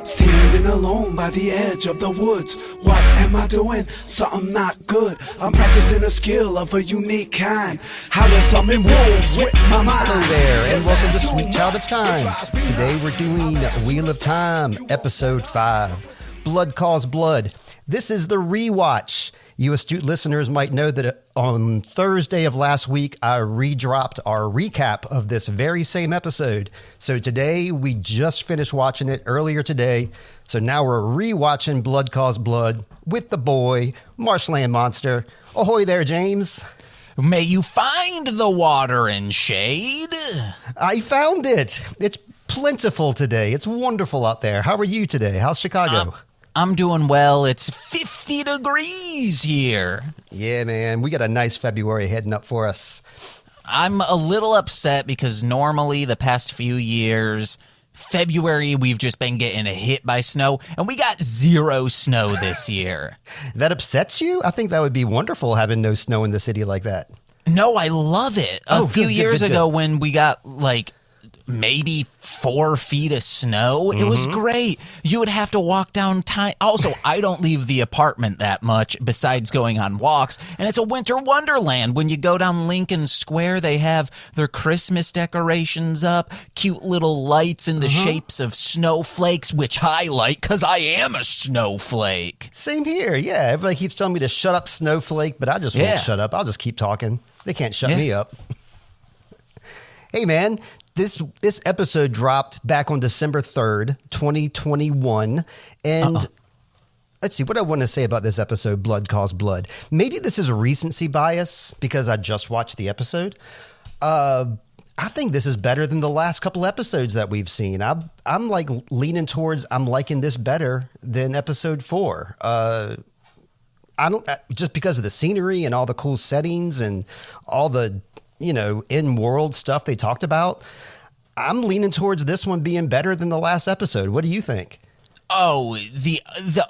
Standing alone by the edge of the woods. What am I doing? Something not good. I'm practicing a skill of a unique kind. How to summon wolves with my mind. Hello there, and welcome to Sweet Child of Time. Today we're doing Wheel of Time, Episode 5, Blood Calls Blood. This is the rewatch. You astute listeners might know that on Thursday of last week, I redropped our recap of this very same episode. So today, we just finished watching it earlier today. So now we're rewatching Blood Calls Blood with the boy, Marsh Land Monster. Ahoy there, James. May you find the water and shade. I found it. It's plentiful today. It's wonderful out there. How are you today? How's Chicago? I'm doing well. It's 50 degrees here. Yeah, man. We got a nice February heading up for us. I'm a little upset because normally the past few years, February, we've just been getting hit by snow, and we got zero snow this year. That upsets you? I think that would be wonderful having no snow in the city like that. No, I love it. A few years ago when we got like maybe 4 feet of snow, it was great. You would have to walk down time. Also, I don't leave the apartment that much besides going on walks, and it's a winter wonderland. When you go down Lincoln Square, they have their Christmas decorations up, cute little lights in the shapes of snowflakes, which I like because I am a snowflake. Same here, yeah. Everybody keeps telling me to shut up, Snowflake, but I just won't shut up. I'll just keep talking. They can't shut me up. Hey, man. This episode dropped back on December 3rd, 2021, and let's see, what I want to say about this episode, Blood Calls Blood. Maybe this is a recency bias because I just watched the episode. I think this is better than the last couple episodes that we've seen. I'm like leaning towards I'm liking this better than episode 4. I don't just because of the scenery and all the cool settings and all the in-world stuff they talked about. I'm leaning towards this one being better than the last episode. What do you think? Oh, the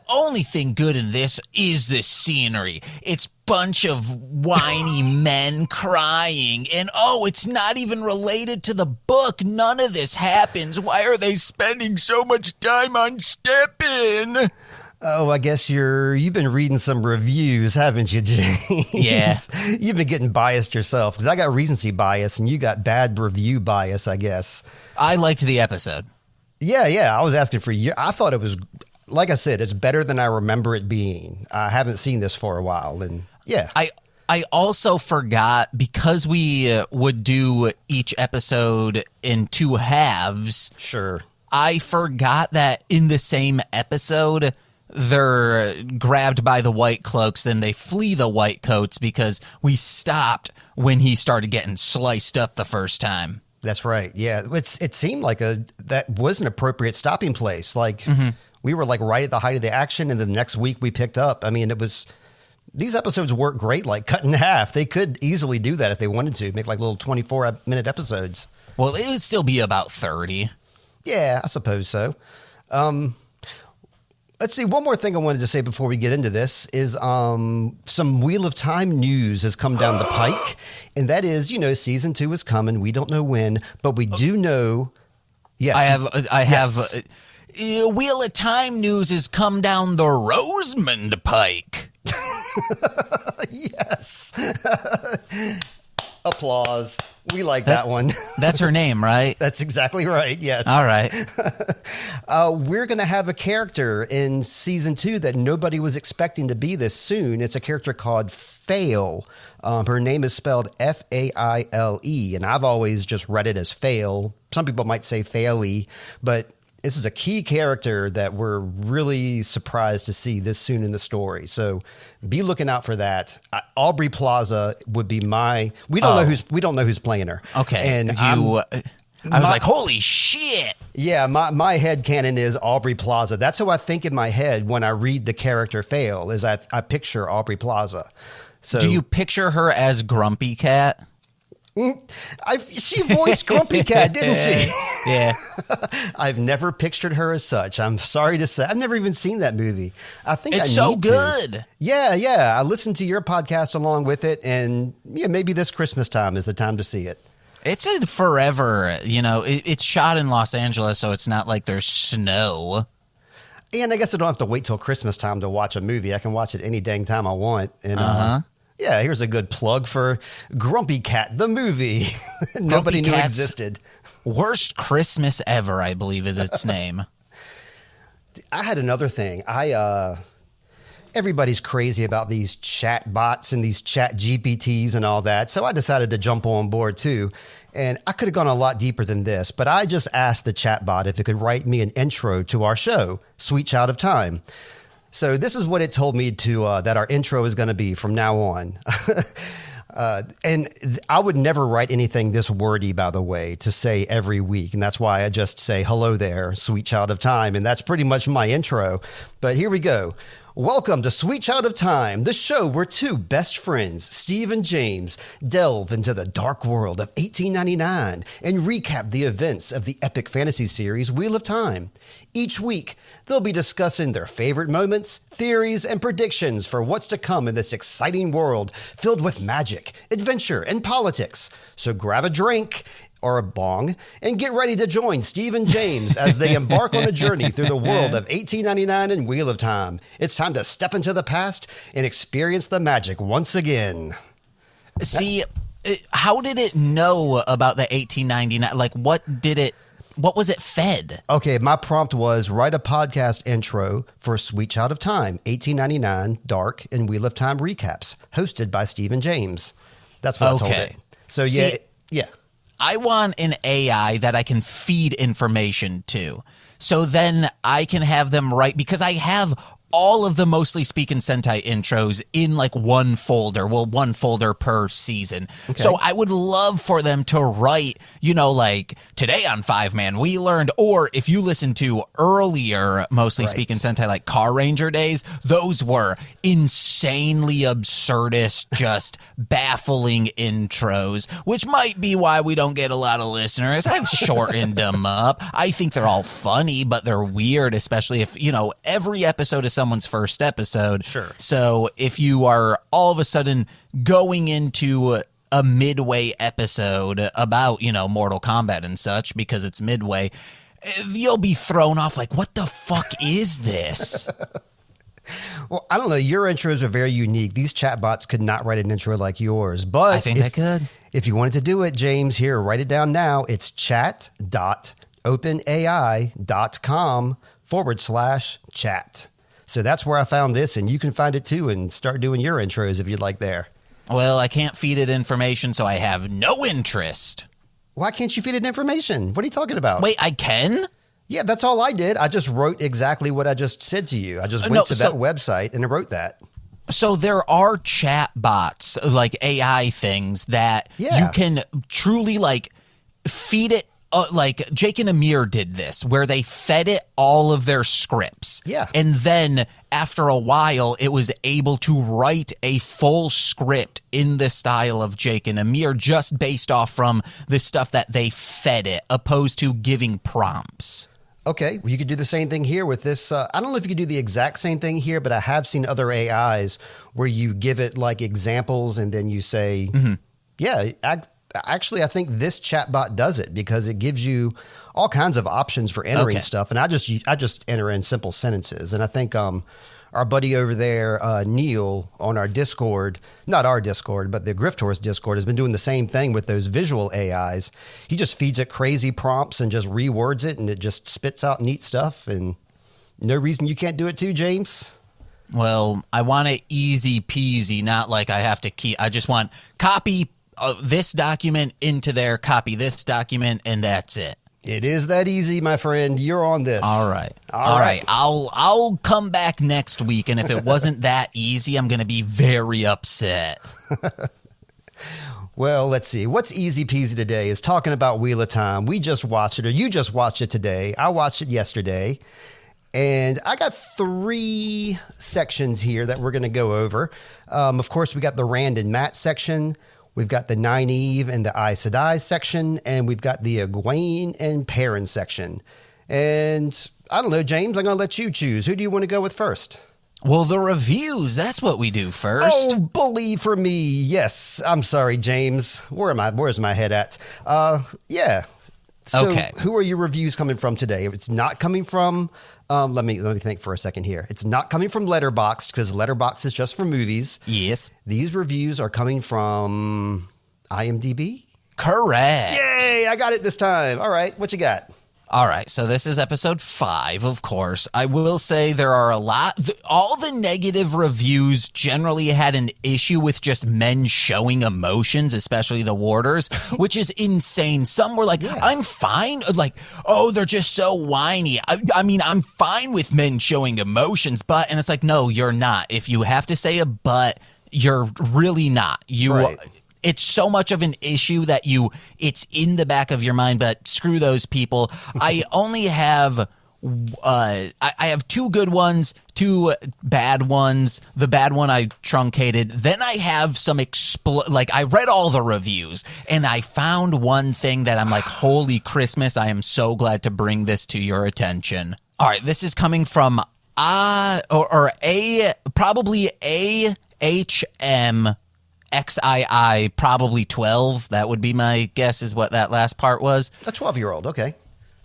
only thing good in this is the scenery. It's bunch of whiny men crying, and it's not even related to the book. None of this happens. Why are they spending so much time on stepping? Oh, I guess you've been reading some reviews, haven't you, James? Yeah. You've been getting biased yourself, because I got recency bias, and you got bad review bias, I guess. I liked the episode. Yeah, I was asking for you. I thought it was, like I said, it's better than I remember it being. I haven't seen this for a while, and yeah. I also forgot, because we would do each episode in 2 halves. Sure. I forgot that in the same episode, they're grabbed by the white cloaks, then they flee the white coats because we stopped when he started getting sliced up the first time. That's right. Yeah, it seemed like that was an appropriate stopping place. Like we were like right at the height of the action, and the next week we picked up. I mean, these episodes work great, like cut in half. They could easily do that if they wanted to, make like little 24-minute episodes. Well, it would still be about 30. Yeah, I suppose so. Let's see. One more thing I wanted to say before we get into this is some Wheel of Time news has come down the pike, and that is, season 2 is coming. We don't know when, but we do know. Yes, I have. Wheel of Time news has come down the Rosamund pike. Yes. Applause. We like that one. That's her name, right? That's exactly right. Yes. All right. We're going to have a character in season 2 that nobody was expecting to be this soon. It's a character called Fail. Her name is spelled F-A-I-L-E, and I've always just read it as Fail. Some people might say Fail-E, but this is a key character that we're really surprised to see this soon in the story. So be looking out for that. Aubrey Plaza would be we don't know who's playing her. Okay. And I was like, holy shit. Yeah, my headcanon is Aubrey Plaza. That's who I think in my head when I read the character Fail, is I picture Aubrey Plaza. So do you picture her as Grumpy Cat? She voiced Grumpy Cat, didn't she? Yeah. I've never pictured her as such. I'm sorry to say. I've never even seen that movie. I think it's I so need good. To. Yeah. I listened to your podcast along with it, and maybe this Christmas time is the time to see it. It's a forever, it's shot in Los Angeles, so it's not like there's snow. And I guess I don't have to wait till Christmas time to watch a movie. I can watch it any dang time I want. And yeah, here's a good plug for Grumpy Cat, the movie. Nobody knew existed. Worst Christmas ever, I believe, is its name. I had another thing. Everybody's crazy about these chat bots and these chat GPTs and all that. So I decided to jump on board too. And I could have gone a lot deeper than this, but I just asked the chat bot if it could write me an intro to our show, Sweet Child of Time. So this is what it told me that our intro is going to be from now on. And I would never write anything this wordy, by the way, to say every week. And that's why I just say, hello there, Sweet Child of Time. And that's pretty much my intro. But here we go. Welcome to Sweet Child of Time, the show where two best friends, Steve and James, delve into the dark world of 1899 and recap the events of the epic fantasy series Wheel of Time. Each week, they'll be discussing their favorite moments, theories, and predictions for what's to come in this exciting world filled with magic, adventure, and politics. So grab a drink or a bong and get ready to join Steve and James as they embark on a journey through the world of 1899 and Wheel of Time. It's time to step into the past and experience the magic once again. See, how did it know about the 1899? Like, what was it fed? Okay, my prompt was write a podcast intro for Sweet Child of Time, 1899, Dark, and Wheel of Time recaps, hosted by Steve and James. That's what I told it. So, yeah. I want an AI that I can feed information to. So then I can have them write, because I have all of the Mostly Speakin Sentai intros in like one folder. Well, one folder per season. Okay. So I would love for them to write, like today on 5-Man we learned, or if you listen to earlier Mostly Speakin Sentai, like Car Ranger days, those were insanely absurdist, just baffling intros, which might be why we don't get a lot of listeners. I've shortened them up. I think they're all funny, but they're weird, especially if, every episode is someone's first episode. Sure. So if you are all of a sudden going into a midway episode about, Mortal Kombat and such, because it's midway, you'll be thrown off like, what the fuck is this? Well, I don't know. Your intros are very unique. These chatbots could not write an intro like yours, but I think they could. If you wanted to do it, James, here, write it down now. It's chat.openai.com/chat. So that's where I found this, and you can find it too and start doing your intros if you'd like there. Well, I can't feed it information, so I have no interest. Why can't you feed it information? What are you talking about? Wait, I can? Yeah, that's all I did. I just wrote exactly what I just said to you. I just went to that website and I wrote that. So there are chat bots, like AI things that you can truly like feed it. Like Jake and Amir did this, where they fed it all of their scripts. Yeah. And then after a while, it was able to write a full script in the style of Jake and Amir, just based off from the stuff that they fed it, opposed to giving prompts. Okay, well, you could do the same thing here with this. I don't know if you could do the exact same thing here, but I have seen other AIs where you give it like examples and then you say, Actually, I think this chatbot does it because it gives you all kinds of options for entering stuff. And I just enter in simple sentences. And I think our buddy over there, Neil, on our Discord, not our Discord, but the Griftors Discord, has been doing the same thing with those visual AIs. He just feeds it crazy prompts and just rewords it, and it just spits out neat stuff. And no reason you can't do it too, James. Well, I want it easy peasy, not like I have to I just want copy this document into there, copy this document, and that's it. It is that easy, my friend. You're on this. All right. I'll come back next week, and if it wasn't that easy, I'm going to be very upset. Well, let's see. What's easy peasy today is talking about Wheel of Time. We just watched it, or you just watched it today. I watched it yesterday. And I got 3 sections here that we're going to go over. Of course, we got the Rand and Matt section. We've got the Nynaeve and the Aes Sedai section, and we've got the Egwene and Perrin section. And I don't know, James, I'm going to let you choose. Who do you want to go with first? Well, the reviews, that's what we do first. Oh, bully for me. Yes. I'm sorry, James. Where's my head at? Yeah. So okay. Who are your reviews coming from today? It's not coming from, let me think for a second here. It's not coming from Letterboxd because Letterboxd is just for movies. Yes. These reviews are coming from IMDb? Correct. Yay, I got it this time. All right, what you got? All right, so this is episode 5, of course. I will say there are all the negative reviews generally had an issue with just men showing emotions, especially the warders, which is insane. Some were like, I'm fine. Like, oh, they're just so whiny. I mean, I'm fine with men showing emotions, but, and it's like, no, you're not. If you have to say a but, you're really not. Right. It's so much of an issue that it's in the back of your mind, but screw those people. I only have, I have 2 good ones, 2 bad ones. The bad one I truncated. Then I have some I read all the reviews and I found one thing that I'm like, holy Christmas. I am so glad to bring this to your attention. All right. This is coming from probably AHM XII, probably 12. That would be my guess is what that last part was. A 12-year-old, okay.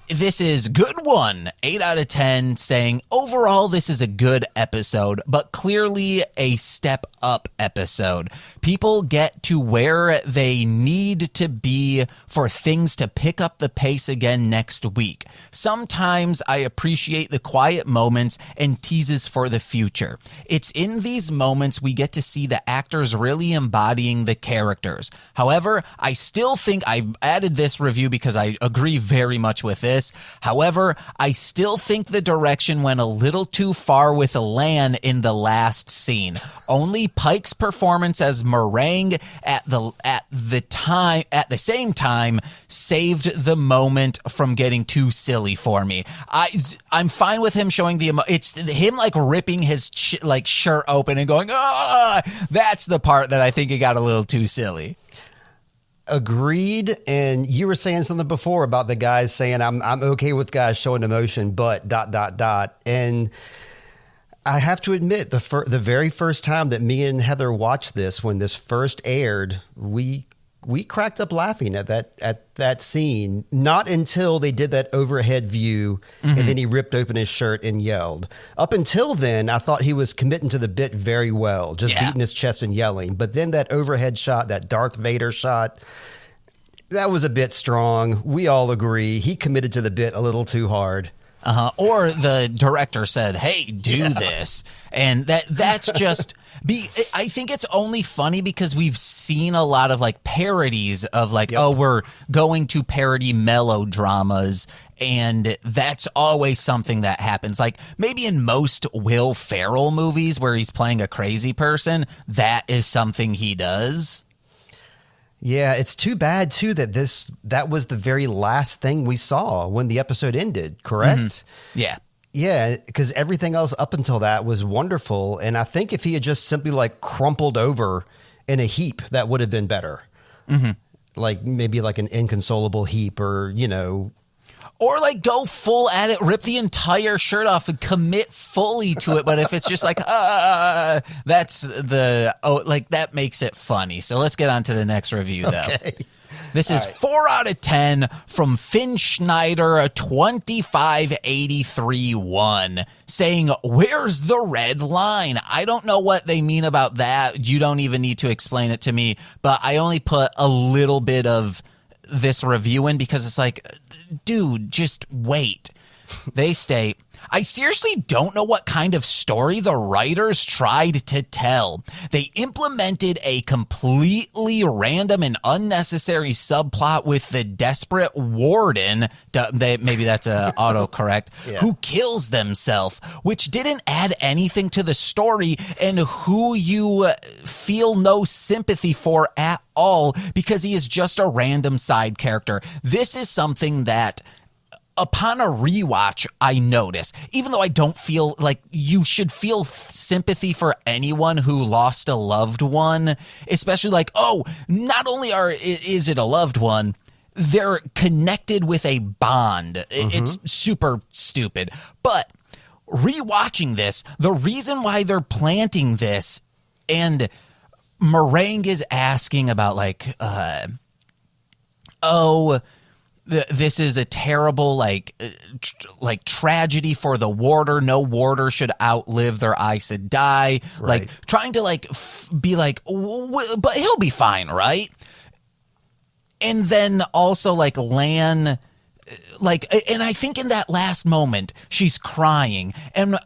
This is good one, 8 out of 10, saying overall this is a good episode, but clearly a step up episode. People get to where they need to be for things to pick up the pace again next week. Sometimes I appreciate the quiet moments and teases for the future. It's in these moments we get to see the actors really embodying the characters. However, I still think I added this review because I agree very much with this. However, I still think the direction went a little too far with Lan in the last scene. Only Pike's performance as meringue at the same time saved the moment from getting too silly for me. I'm fine with him showing it's him like ripping his shirt open and going, ah, that's the part that I think it got a little too silly. Agreed. And you were saying something before about the guys saying I'm okay with guys showing emotion, but ... And I have to admit, the very first time that me and Heather watched this, when this first aired, we cracked up laughing at that scene. Not until they did that overhead view, and then he ripped open his shirt and yelled. Up until then, I thought he was committing to the bit very well, just beating his chest and yelling. But then that overhead shot, that Darth Vader shot, that was a bit strong. We all agree. He committed to the bit a little too hard. Or the director said, hey, do this. And that's just... I think it's only funny because we've seen a lot of like parodies of like, oh, we're going to parody melodramas, and that's always something that happens. Like maybe in most Will Ferrell movies where he's playing a crazy person, that is something he does. Yeah, it's too bad too that was the very last thing we saw when the episode ended, correct? Mm-hmm. Yeah. Yeah, because everything else up until that was wonderful. And I think if he had just simply like crumpled over in a heap, that would have been better. Mm-hmm. Like maybe like an inconsolable heap or, Or like go full at it, rip the entire shirt off and commit fully to it. But if it's just like, that's that makes it funny. So let's get on to the next review though. Okay. This is 4 out of 10 from Finn Schneider, a 2583-1, saying, where's the red line? I don't know what they mean about that. You don't even need to explain it to me, but I only put a little bit of this review in because it's like, dude, just wait. They state, I seriously don't know what kind of story the writers tried to tell. They implemented a completely random and unnecessary subplot with the desperate warden, maybe that's a autocorrect, who kills themselves, which didn't add anything to the story and who you feel no sympathy for at all because he is just a random side character. This is something that upon a rewatch, I notice, even though I don't feel like you should feel sympathy for anyone who lost a loved one, especially like, oh, not only is it a loved one, they're connected with a bond. It's super stupid. But rewatching this, the reason why they're planting this, and Meringue is asking about like, this is a terrible like tragedy for the warder. No warder should outlive their Aes Sedai. Right. Like trying to like be like, but he'll be fine, right? And then also like Lan, like, and I think in that last moment she's crying, and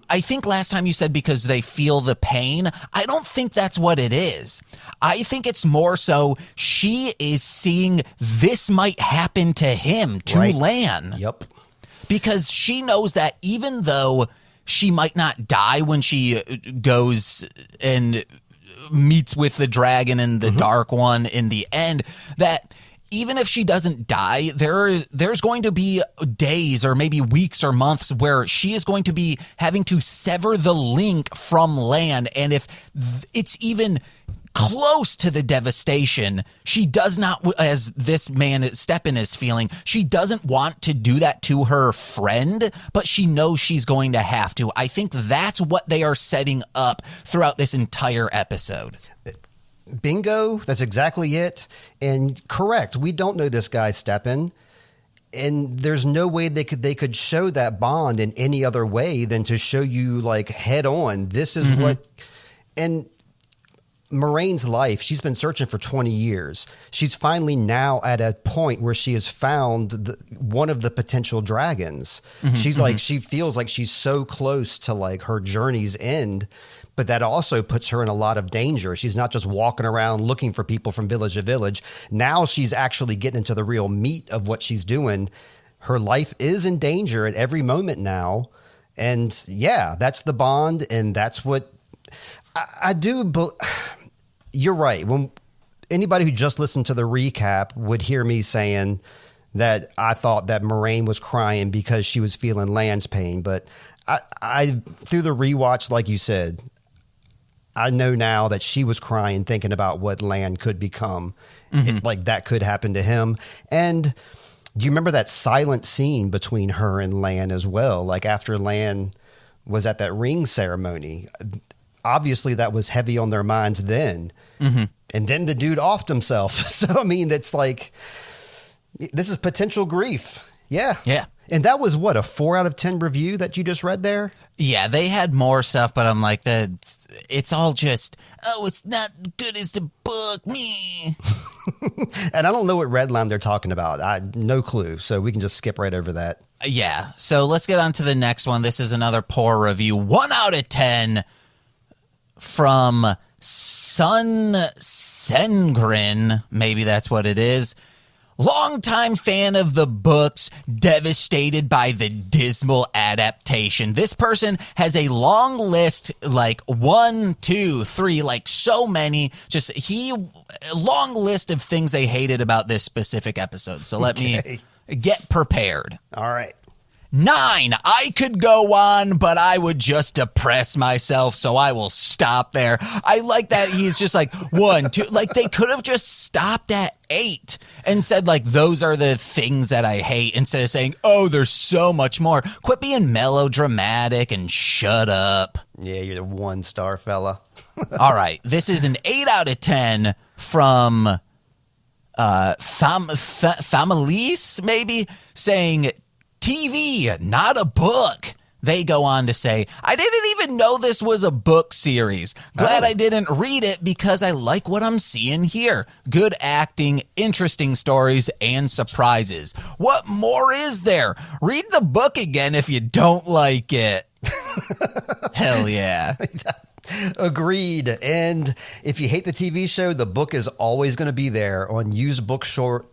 I think last time you said because they feel the pain. I don't think that's what it is. I think it's more so she is seeing this might happen to him, to Lan. Yep. Because she knows that even though she might not die when she goes and meets with the dragon and the Dark One in the end, that even if she doesn't die, there's going to be days or maybe weeks or months where she is going to be having to sever the link from Lan. And if it's even close to the devastation, she does not, as this man Steppen is feeling, she doesn't want to do that to her friend, but she knows she's going to have to. I think that's what they are setting up throughout this entire episode. Bingo. That's exactly it. And correct. We don't know this guy Steppen, and there's no way they could show that bond in any other way than to show you like head on. This is what, and Moraine's life, she's been searching for 20 years. She's finally now at a point where she has found one of the potential dragons. She's like, she feels like she's so close to like her journey's end, but that also puts her in a lot of danger. She's not just walking around looking for people from village to village. Now she's actually getting into the real meat of what she's doing. Her life is in danger at every moment now. And yeah, that's the bond. And that's what I do. You're right. When anybody who just listened to the recap would hear me saying that I thought that Moraine was crying because she was feeling Lan's pain. But I through the rewatch, like you said, I know now that she was crying thinking about what Lan could become. Like that could happen to him. And do you remember that silent scene between her and Lan as well? Like after Lan was at that ring ceremony, obviously that was heavy on their minds then. And then the dude offed himself. So, I mean, it's like, this is potential grief. Yeah. Yeah. And that was what, a 4 out of 10 review that you just read there? Yeah, they had more stuff, but I'm like, it's all just, it's not good as the book, me. And I don't know what red line they're talking about. No clue. So we can just skip right over that. Yeah. So let's get on to the next one. This is another poor review. 1 out of 10 from Sun Sengrin. Maybe that's what it is. Longtime fan of the books, devastated by the dismal adaptation. This person has a long list, like 1, 2, 3, like so many. Long list of things they hated about this specific episode. So let me get prepared. All right. 9, I could go on, but I would just depress myself, so I will stop there. I like that he's just like 1, 2, like they could have just stopped at 8 and said like, those are the things that I hate, instead of saying, oh, there's so much more. Quit being melodramatic and shut up. Yeah, you're the 1-star fella. All right, this is an 8 out of 10 from Thamalise, maybe, saying, TV, not a book. They go on to say, I didn't even know this was a book series. Glad I didn't read it because I like what I'm seeing here. Good acting, interesting stories, and surprises. What more is there? Read the book again if you don't like it. Hell yeah. Agreed. And if you hate the TV show, the book is always going to be there on used bookstore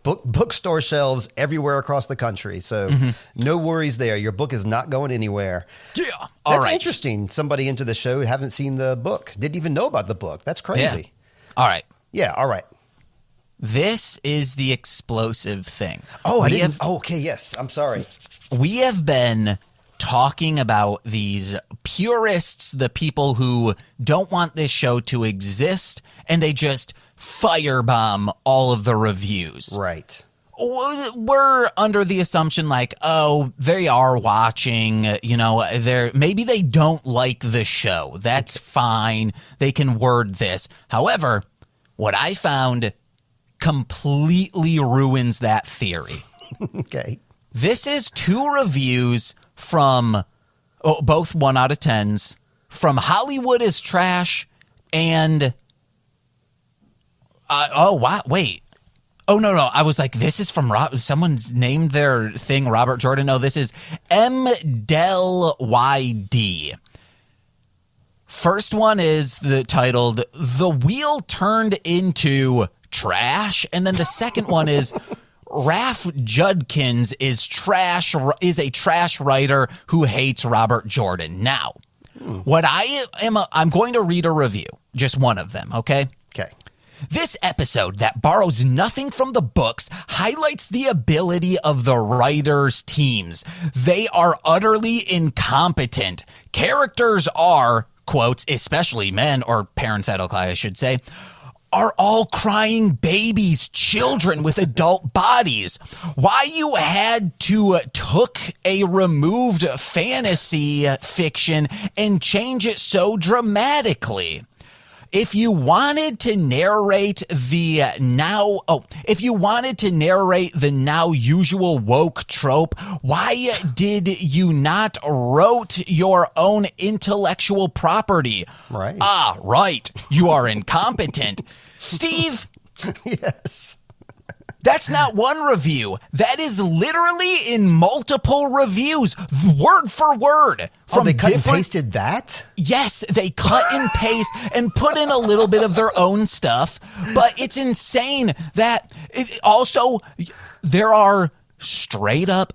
shelves everywhere across the country. So no worries there. Your book is not going anywhere. Yeah. That's interesting. Somebody into the show haven't seen the book. Didn't even know about the book. That's crazy. Yeah. All right. Yeah. All right. This is the explosive thing. Oh, I didn't. Okay. Yes. I'm sorry. We have been talking about these purists, the people who don't want this show to exist, and they just firebomb all of the reviews. Right. we're under the assumption like, oh, they are watching, maybe they don't like the show. That's fine. They can word this. However, what I found completely ruins that theory. Okay. This is 2 reviews from both 1 out of 10s from Hollywood is Trash and wait. Oh, no. I was like, this is from someone's named their thing Robert Jordan. No, this is MDelYD. First one is titled The Wheel Turned Into Trash. And then the second one is Raph Judkins is a trash writer who hates Robert Jordan. Now, I'm going to read a review, just one of them, okay? Okay. This episode that borrows nothing from the books highlights the ability of the writers' teams. They are utterly incompetent. Characters are, quotes, especially men, or parenthetically, I should say, are all crying babies, children with adult bodies. Why you had to took a removed fantasy fiction and change it so dramatically? If you wanted to narrate the now usual woke trope, why did you not wrote your own intellectual property? Right. Ah, right. You are incompetent. Steve. Yes. That's not one review. That is literally in multiple reviews, word for word. From they cut and pasted that? Yes, they cut and paste and put in a little bit of their own stuff. But it's insane that there are straight up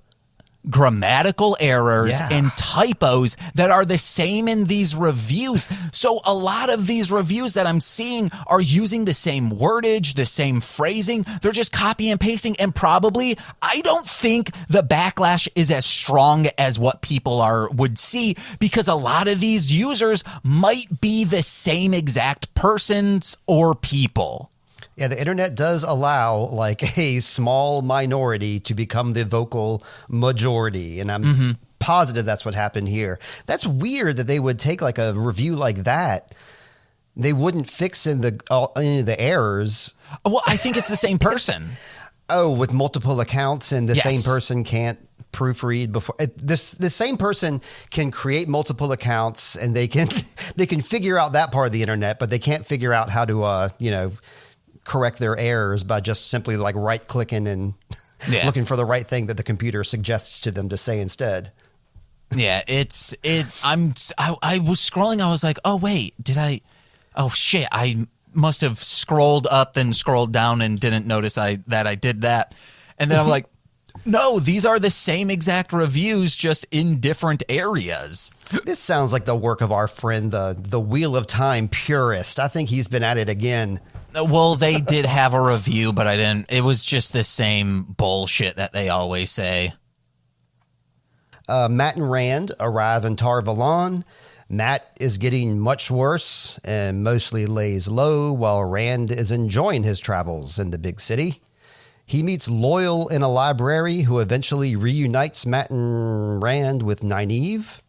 grammatical errors and typos that are the same in these reviews. So a lot of these reviews that I'm seeing are using the same wordage, the same phrasing. They're just copy and pasting, and probably I don't think the backlash is as strong as what people would see, because a lot of these users might be the same exact persons or people. Yeah, the internet does allow like a small minority to become the vocal majority. And I'm positive that's what happened here. That's weird that they would take like a review like that. They wouldn't fix any of the errors. Well, I think it's the same person. With multiple accounts, and the same person can't proofread before. The same person can create multiple accounts, and they can figure out that part of the internet, but they can't figure out how to correct their errors by just simply like right clicking and looking for the right thing that the computer suggests to them to say instead. Yeah, I was scrolling. I was like, oh wait, oh shit, I must have scrolled up and scrolled down and didn't notice that I did that. And then I'm like, no, these are the same exact reviews, just in different areas. This sounds like the work of our friend, the Wheel of Time purist. I think he's been at it again. Well, they did have a review, but I didn't. It was just the same bullshit that they always say. Matt and Rand arrive in Tar Valon. Matt is getting much worse and mostly lays low while Rand is enjoying his travels in the big city. He meets Loyal in a library, who eventually reunites Matt and Rand with Nynaeve,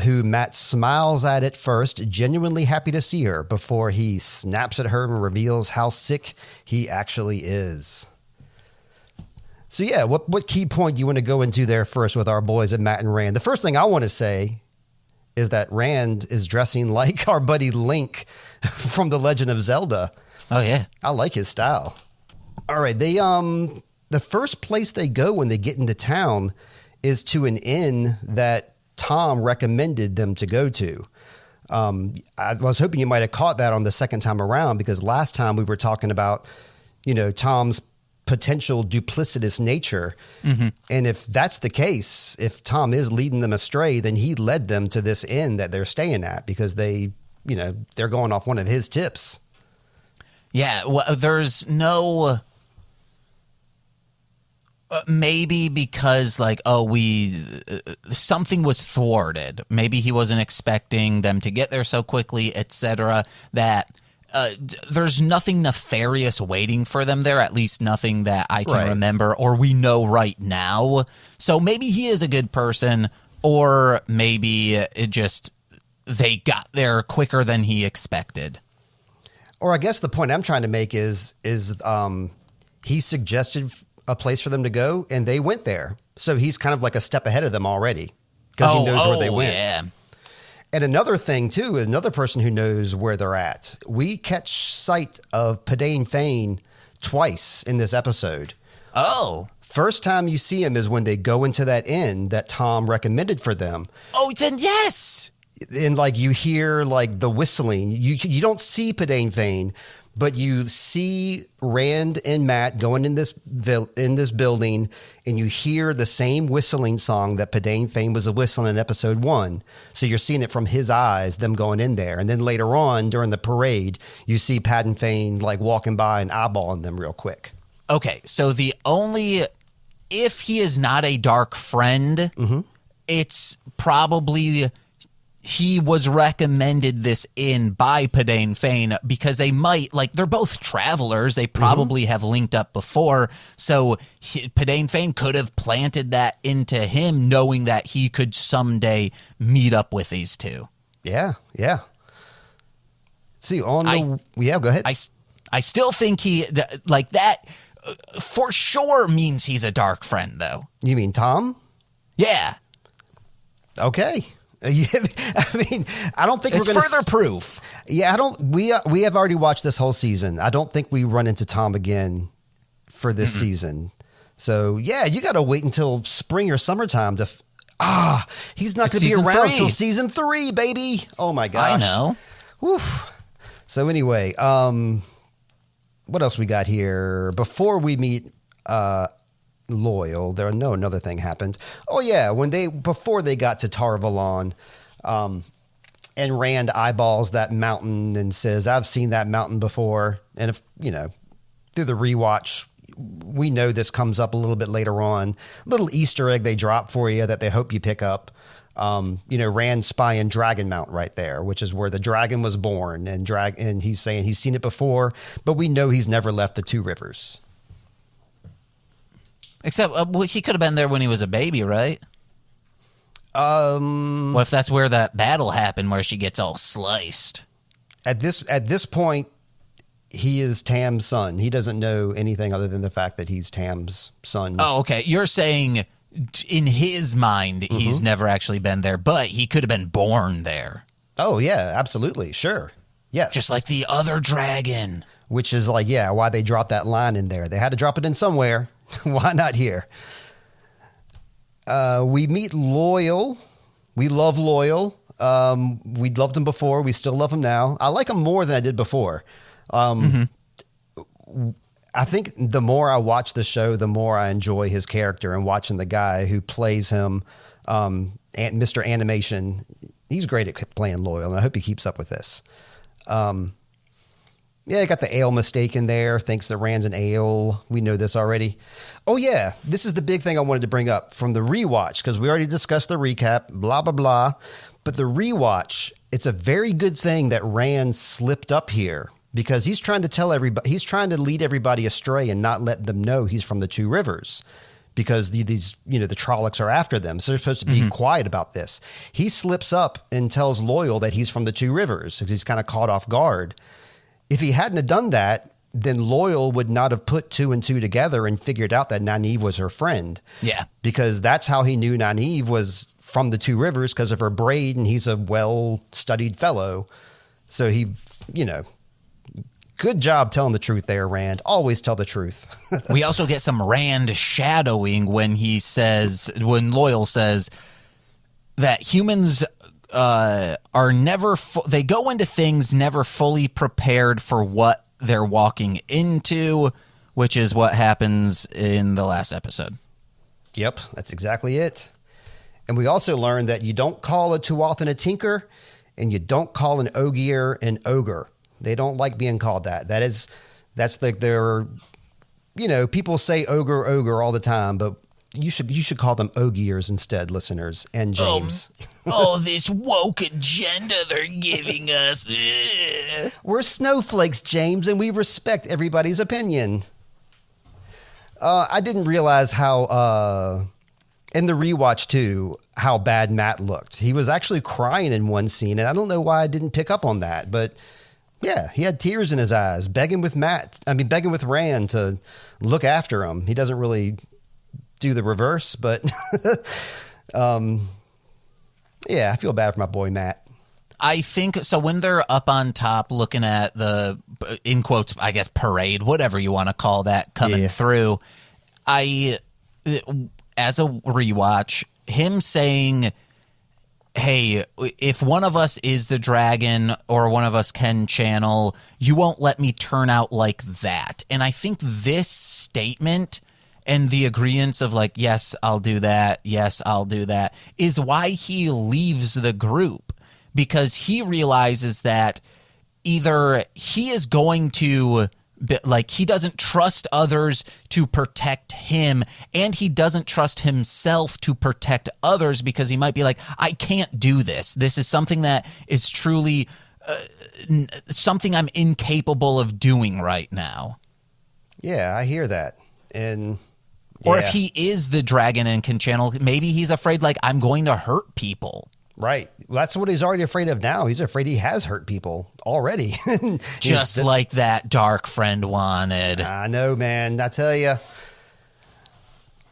who Matt smiles at first, genuinely happy to see her, before he snaps at her and reveals how sick he actually is. So yeah, what key point do you want to go into there first with our boys at Matt and Rand? The first thing I want to say is that Rand is dressing like our buddy Link from The Legend of Zelda. Oh yeah. I like his style. All right, the first place they go when they get into town is to an inn that Tom recommended them to go to. I was hoping you might have caught that on the second time around, because last time we were talking about, Tom's potential duplicitous nature. Mm-hmm. And if that's the case, if Tom is leading them astray, then he led them to this inn that they're staying at, because they're going off one of his tips. Yeah, well, there's no... maybe because something was thwarted. Maybe he wasn't expecting them to get there so quickly, etc. That there's nothing nefarious waiting for them there, at least nothing that I can remember or we know right now. So maybe he is a good person, or maybe it just they got there quicker than he expected. Or I guess the point I'm trying to make is he suggested a place for them to go, and they went there. So he's kind of like a step ahead of them already because he knows where they went. Yeah. And another thing, too, another person who knows where they're at. We catch sight of Pedane Fane twice in this episode. Oh. First time you see him is when they go into that inn that Tom recommended for them. Oh, then yes. And like you hear like the whistling. You don't see Pedane Fane, but you see Rand and Matt going in this building, and you hear the same whistling song that Pedane Fane was whistling in episode 1. So you're seeing it from his eyes, them going in there. And then later on during the parade, you see Pedane Fane like walking by and eyeballing them real quick. Okay, so if he is not a dark friend, it's probably he was recommended this inn by Pedane Fane because they might, like, they're both travelers. They probably have linked up before. So Pedane Fane could have planted that into him, knowing that he could someday meet up with these two. Yeah, yeah. See, go ahead. I still think he, like, that for sure means he's a dark friend, though. You mean Tom? Yeah. Okay. I mean, I don't think it's we're going to further proof. Yeah, I don't. We have already watched this whole season. I don't think we run into Tom again for this season. So yeah, you got to wait until spring or summertime to. He's not going to be around until season 3, baby. Oh my gosh, I know. Whew. So anyway, what else we got here before we meet? Loyal. Another thing happened. Oh yeah, before they got to Tarvalon, and Rand eyeballs that mountain and says, "I've seen that mountain before." And if through the rewatch, we know this comes up a little bit later on. Little Easter egg they drop for you that they hope you pick up. Rand spying Dragon Mount right there, which is where the dragon was born, and he's saying he's seen it before, but we know he's never left the Two Rivers. Except he could have been there when he was a baby, right? What if that's where that battle happened where she gets all sliced? At this point, he is Tam's son. He doesn't know anything other than the fact that he's Tam's son. Oh, okay. You're saying in his mind he's never actually been there, but he could have been born there. Oh, yeah, absolutely. Sure. Yes. Just like the other dragon. Which is like, yeah, why they dropped that line in there. They had to drop it in somewhere. Why not here? We meet Loyal. We love Loyal. We loved him before. We still love him now. I like him more than I did before. I think the more I watch the show, the more I enjoy his character and watching the guy who plays him, Mr. Animation. He's great at playing Loyal, and I hope he keeps up with this. Yeah, I got the ale mistake in there. Thinks that Rand's an ale. We know this already. Oh, yeah. This is the big thing I wanted to bring up from the rewatch, because we already discussed the recap, blah, blah, blah. But the rewatch, it's a very good thing that Rand slipped up here, because he's trying to tell everybody, he's trying to lead everybody astray and not let them know he's from the Two Rivers, because the Trollocs are after them. So they're supposed to be quiet about this. He slips up and tells Loyal that he's from the Two Rivers, because he's kind of caught off guard. If he hadn't have done that, then Loyal would not have put 2 and 2 together and figured out that Nynaeve was her friend. Yeah. Because that's how he knew Nynaeve was from the Two Rivers, because of her braid, and he's a well-studied fellow. So he, good job telling the truth there, Rand. Always tell the truth. We also get some Rand shadowing when Loyal says that humans are never they go into things never fully prepared for what they're walking into, which is what happens in the last episode. Yep, that's exactly it. And we also learned that you don't call a Tuathan a tinker, and you don't call an Ogier an ogre. They don't like being called that. That's like their, people say ogre all the time, but You should call them Ogiers instead, listeners, and James. This woke agenda they're giving us. We're snowflakes, James, and we respect everybody's opinion. I didn't realize how, in the rewatch too, how bad Matt looked. He was actually crying in one scene, and I don't know why I didn't pick up on that, but yeah, he had tears in his eyes, begging with Rand to look after him. He doesn't really do the reverse, but yeah, I feel bad for my boy Matt. I think so. When they're up on top looking at the, in quotes, I guess, parade, whatever you want to call that, coming through, as a rewatch, him saying, hey, if one of us is the dragon or one of us can channel, you won't let me turn out like that. And I think this statement and the agreeance of like, yes, I'll do that, yes, I'll do that, is why he leaves the group, because he realizes that either he is going to, like, he doesn't trust others to protect him, and he doesn't trust himself to protect others, because he might be like, I can't do this. This is something that is truly something I'm incapable of doing right now. Yeah, I hear that. And or if he is the dragon and can channel, maybe he's afraid, like, I'm going to hurt people. Right. That's what he's already afraid of now. He's afraid he has hurt people already. Just like that dark friend wanted. I know, man. I tell you.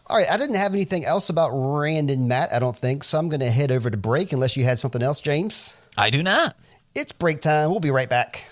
All right. I didn't have anything else about Rand and Matt, I don't think. So I'm going to head over to break unless you had something else, James. I do not. It's break time. We'll be right back.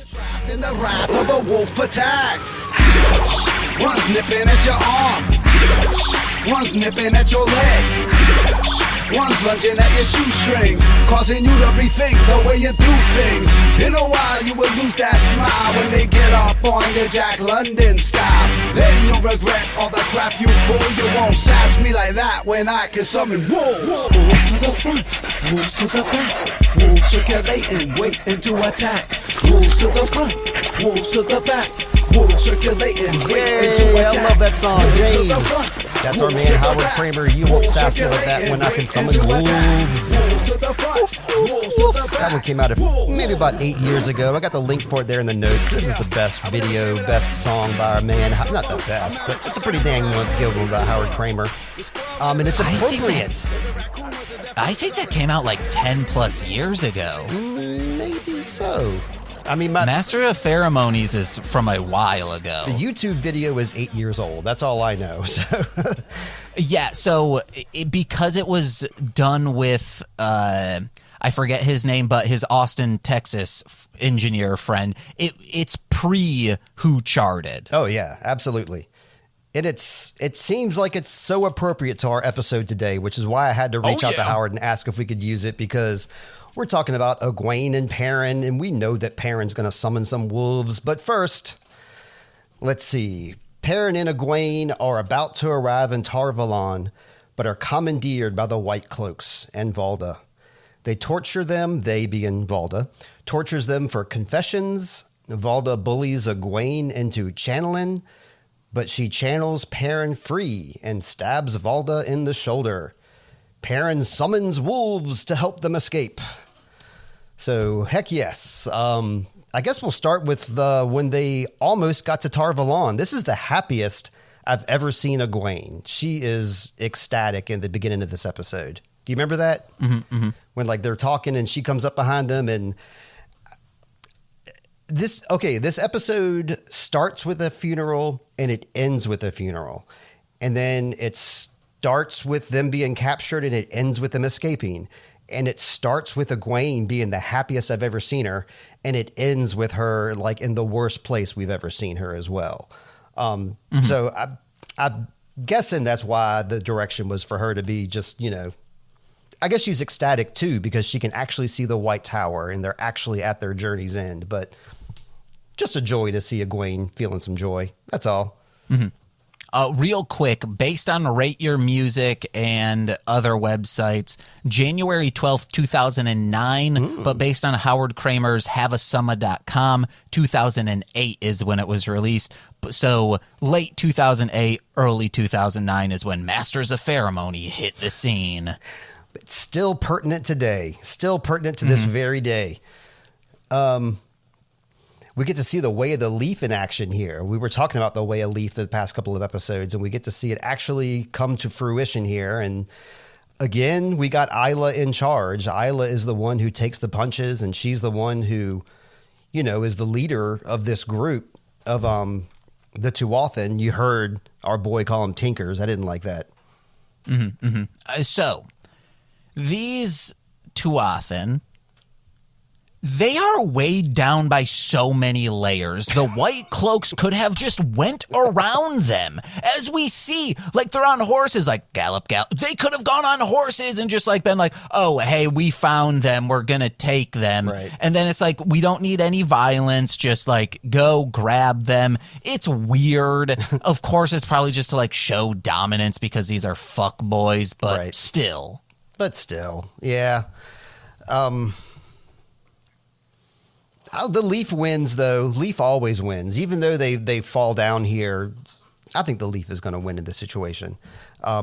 Trapped in the wrath of a wolf attack. Ouch. One's nipping at your arm. Ouch. One's nipping at your leg. Ouch. One's lunging at your shoestrings, causing you to rethink the way you do things. In a while you will lose that smile when they get up on your Jack London style. Then you'll regret all the crap you pull. You won't sass me like that when I can summon wolves. Wolves to the front, wolves to the back. Wolves circulating, waiting to attack. Wolves to the front, wolves to the back. Wolves circulating, waiting to attack. I love that song, James. That's our man Howard Kramer. You won't sass me like that when I can summon wolves. That one came out maybe about 8 years ago. I got the link for it there in the notes. This is the best video, best song by our man. Not the best, but it's a pretty dang good one by Howard Kramer. And it's appropriate. I think that came out like 10 plus years ago. Maybe so. I mean, Master of Ceremonies is from a while ago. The YouTube video is 8 years old. That's all I know. So, yeah. So because it was done with, I forget his name, but his Austin, Texas engineer friend. It's pre Who Charted. Oh yeah, absolutely. And it seems like it's so appropriate to our episode today, which is why I had to reach out to Howard and ask if we could use it, because we're talking about Egwene and Perrin, and we know that Perrin's going to summon some wolves. But first, let's see. Perrin and Egwene are about to arrive in Tar Valon, but are commandeered by the White Cloaks and Valda. They torture them, they being Valda, tortures them for confessions. Valda bullies Egwene into channeling, but she channels Perrin free and stabs Valda in the shoulder. Perrin summons wolves to help them escape. So, heck yes. I guess we'll start with when they almost got to Tar Valon. This is the happiest I've ever seen Egwene. She is ecstatic in the beginning of this episode. Do you remember that? Mm-hmm. When like they're talking and she comes up behind them, and this episode starts with a funeral and it ends with a funeral. And then it starts with them being captured and it ends with them escaping. And it starts with Egwene being the happiest I've ever seen her, and it ends with her like in the worst place we've ever seen her as well. So I'm guessing that's why the direction was for her to be just, I guess she's ecstatic too, because she can actually see the White Tower and they're actually at their journey's end. But just a joy to see Egwene feeling some joy. That's all. Mm-hmm. Real quick, based on Rate Your Music and other websites, January 12th, 2009, but based on Howard Kramer's haveasumma.com, 2008 is when it was released. So late 2008, early 2009 is when Masters of Ceremony hit the scene. It's still pertinent today, still pertinent to this very day. We get to see the Way of the Leaf in action here. We were talking about the Way of Leaf the past couple of episodes, and we get to see it actually come to fruition here. And again, we got Isla in charge. Isla is the one who takes the punches, and she's the one who, is the leader of this group of the Tuathan. You heard our boy call them Tinkers. I didn't like that. So, these Tuathan, they are weighed down by so many layers. The White Cloaks could have just went around them. As we see, like they're on horses, like gallop, gallop. They could have gone on horses and just like been like, oh, hey, we found them. We're going to take them. Right. And then it's like, we don't need any violence. Just like go grab them. It's weird. Of course, it's probably just to like show dominance because these are fuck boys, but still. But still, yeah. The Leaf wins, though. Leaf always wins. Even though they fall down here, I think the Leaf is going to win in this situation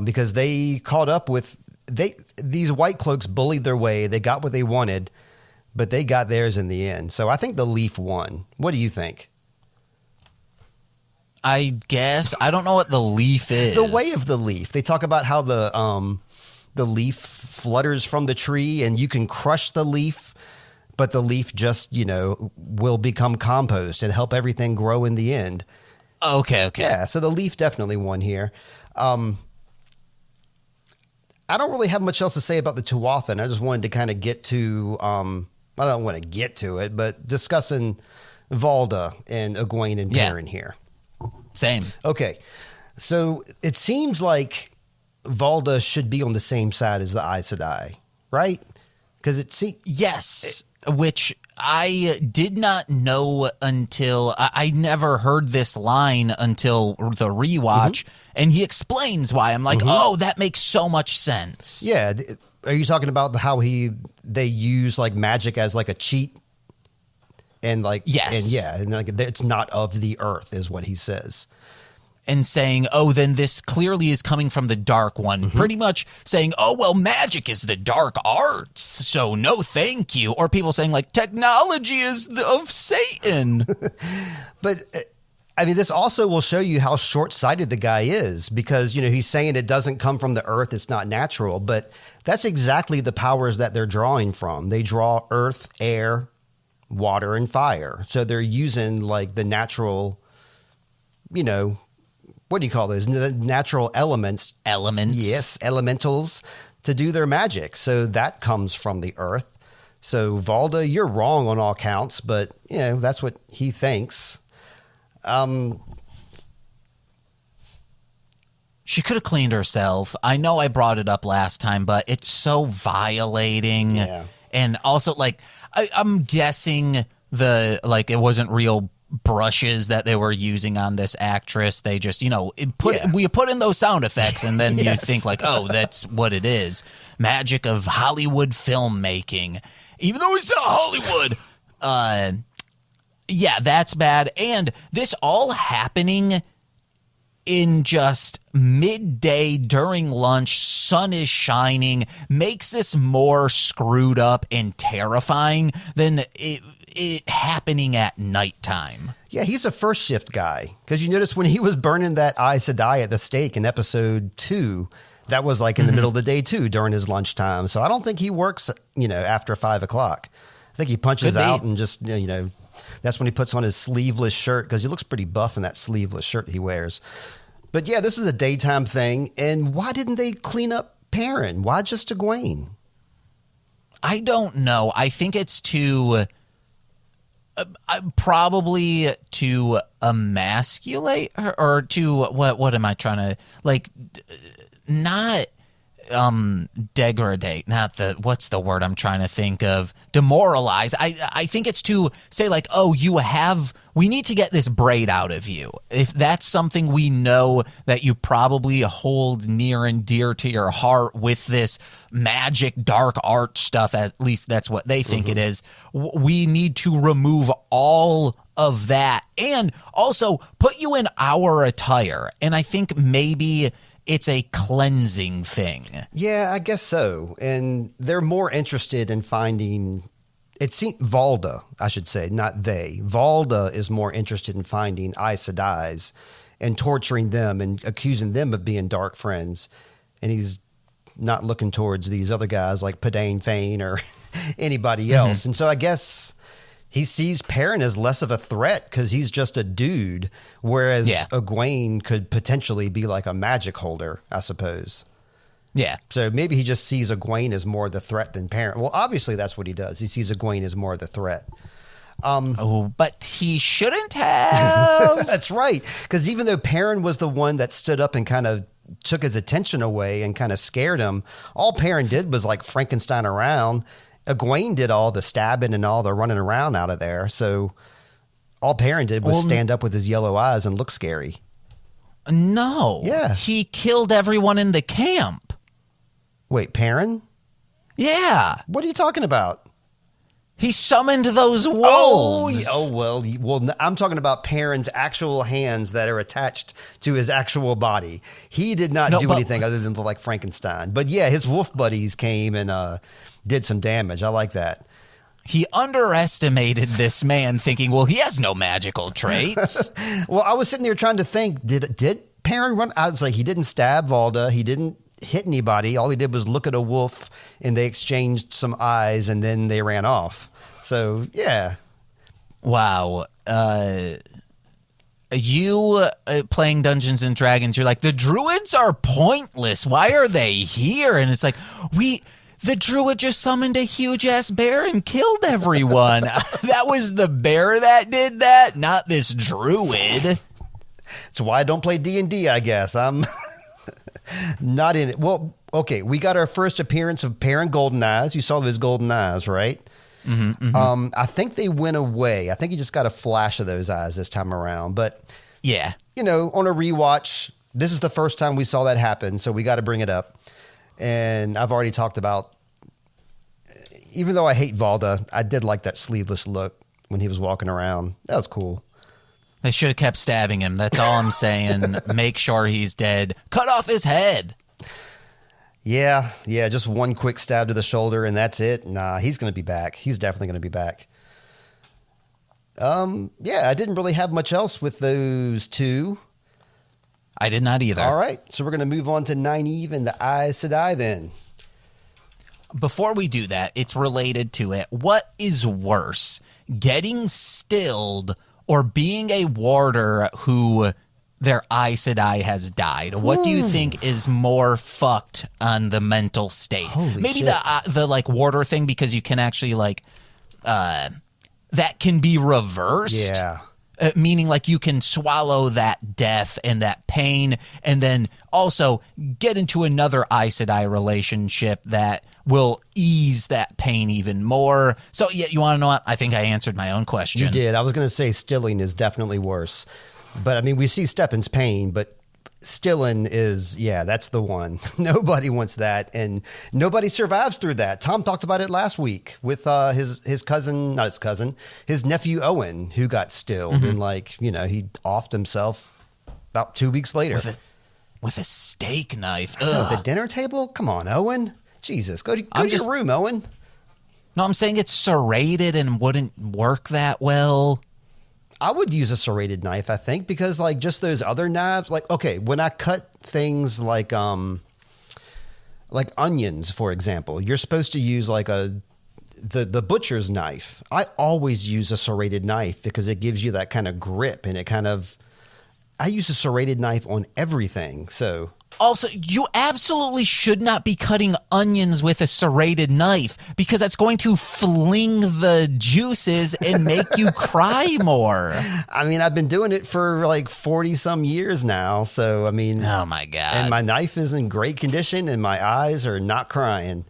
because they caught up with these White Cloaks bullied their way. They got what they wanted, but they got theirs in the end. So I think the Leaf won. What do you think? I guess. I don't know what the Leaf is. The Way of the Leaf. They talk about how the leaf flutters from the tree and you can crush the leaf, but the leaf just, will become compost and help everything grow in the end. Okay. Yeah, so the Leaf definitely won here. I don't really have much else to say about the Tuathan. I just wanted to kind of get to, I don't want to get to it, but discussing Valda and Egwene and Perrin here. Same. Okay, so it seems like Valda should be on the same side as the Aes Sedai, right? Because it seems... Yes. Which I did not know until I never heard this line until the rewatch, and he explains why. I'm like, oh, that makes so much sense. Yeah, are you talking about how they use like magic as like a cheat, and like yes, and like it's not of the earth, is what he says. And saying, oh, then this clearly is coming from the Dark One. Pretty much saying, oh, well, magic is the dark arts, so no thank you. Or people saying, like, technology is of Satan. But, I mean, this also will show you how short-sighted the guy is because, he's saying it doesn't come from the earth, it's not natural. But that's exactly the powers that they're drawing from. They draw earth, air, water, and fire. So they're using, like, the natural, what do you call those? Natural elements. Elements. Yes, elementals to do their magic. So that comes from the earth. So Valda, you're wrong on all counts, but, that's what he thinks. She could have cleaned herself. I know I brought it up last time, but it's so violating. Yeah. And also, like, I'm guessing it wasn't real brushes that they were using on this actress. They just, we put in those sound effects and then you think like, oh, that's what it is. Magic of Hollywood filmmaking, even though it's not Hollywood. Yeah, that's bad. And this all happening in just midday during lunch, sun is shining, makes this more screwed up and terrifying than it happening at nighttime. Yeah, he's a first shift guy. Because you notice when he was burning that Aes Sedai at the stake in episode 2, that was like in the middle of the day too, during his lunchtime. So I don't think he works, after 5 o'clock. I think he punches out and just, that's when he puts on his sleeveless shirt because he looks pretty buff in that sleeveless shirt he wears. But yeah, this is a daytime thing. And why didn't they clean up Perrin? Why just Egwene? I don't know. I think it's probably to emasculate her, or to what am I trying to like? Not degradate, not the, what's the word I'm trying to think of, demoralize. I think it's to say like, oh, we need to get this braid out of you. If that's something we know that you probably hold near and dear to your heart with this magic dark art stuff, at least that's what they think it is, we need to remove all of that and also put you in our attire. And I think maybe it's a cleansing thing. Yeah, I guess so. And they're more interested in finding, Valda, I should say, not they. Valda is more interested in finding Aes Sedai's and torturing them and accusing them of being dark friends. And he's not looking towards these other guys like Padain Fane or anybody else. And so I guess he sees Perrin as less of a threat because he's just a dude, whereas Egwene could potentially be like a magic holder, I suppose. Yeah. So maybe he just sees Egwene as more the threat than Perrin. Well, obviously that's what he does. He sees Egwene as more the threat. But he shouldn't have. That's right. Because even though Perrin was the one that stood up and kind of took his attention away and kind of scared him, all Perrin did was like Frankenstein around. Egwene did all the stabbing and all the running around out of there. So all Perrin did was stand up with his yellow eyes and look scary. No. Yeah. He killed everyone in the camp. Wait, Perrin? Yeah. What are you talking about? He summoned those wolves. Well, I'm talking about Perrin's actual hands that are attached to his actual body. He did not do anything other than like Frankenstein. But yeah, his wolf buddies came and did some damage. I like that. He underestimated this man, thinking, well, he has no magical traits. Well, I was sitting there trying to think, did Perrin run? I was like, he didn't stab Valda. He didn't hit anybody. All he did was look at a wolf and they exchanged some eyes and then they ran off. So, yeah. Wow. You playing Dungeons and Dragons, you're like, the druids are pointless. Why are they here? And it's like, the druid just summoned a huge-ass bear and killed everyone. That was the bear that did that, not this druid. That's why I don't play D&D, I guess. I'm not in it. Well, okay, we got our first appearance of Perrin Golden Eyes. You saw those golden eyes, right? I think they went away. I think you just got a flash of those eyes this time around. But, yeah, on a rewatch, this is the first time we saw that happen, so we got to bring it up. And I've already talked about, even though I hate Valda, I did like that sleeveless look when he was walking around. That was cool. They should have kept stabbing him. That's all I'm saying. Make sure he's dead. Cut off his head. Yeah, just one quick stab to the shoulder and that's it. Nah, he's going to be back. He's definitely going to be back. I didn't really have much else with those two. I did not either. All right, so we're going to move on to Nynaeve and the Aes Sedai then. Before we do that, it's related to it. What is worse, getting stilled or being a warder who their Aes Sedai has died? What do you think is more fucked on the mental state? Holy Maybe shit. the like warder thing, because you can actually like that can be reversed. Yeah. Meaning like you can swallow that death and that pain and then also get into another Aes Sedai relationship that will ease that pain even more. So yeah, you want to know what? I think I answered my own question. You did. I was going to say stilling is definitely worse. But I mean, we see Steppen's pain, but stilling is, that's the one. Nobody wants that. And nobody survives through that. Tom talked about it last week with his cousin, not his cousin, his nephew Owen, who got stilled. And he offed himself about 2 weeks later. With a steak knife. At the dinner table? Come on, Owen. Jesus, go to your room, Owen. No, I'm saying it's serrated and wouldn't work that well. I would use a serrated knife, I think, because just those other knives, when I cut things like onions, for example, you're supposed to use the butcher's knife. I always use a serrated knife because it gives you that kind of grip and I use a serrated knife on everything. So Also, you absolutely should not be cutting onions with a serrated knife because that's going to fling the juices and make you cry more. I mean, I've been doing it for like 40 some years now. So, I mean, oh my God. And my knife is in great condition and my eyes are not crying.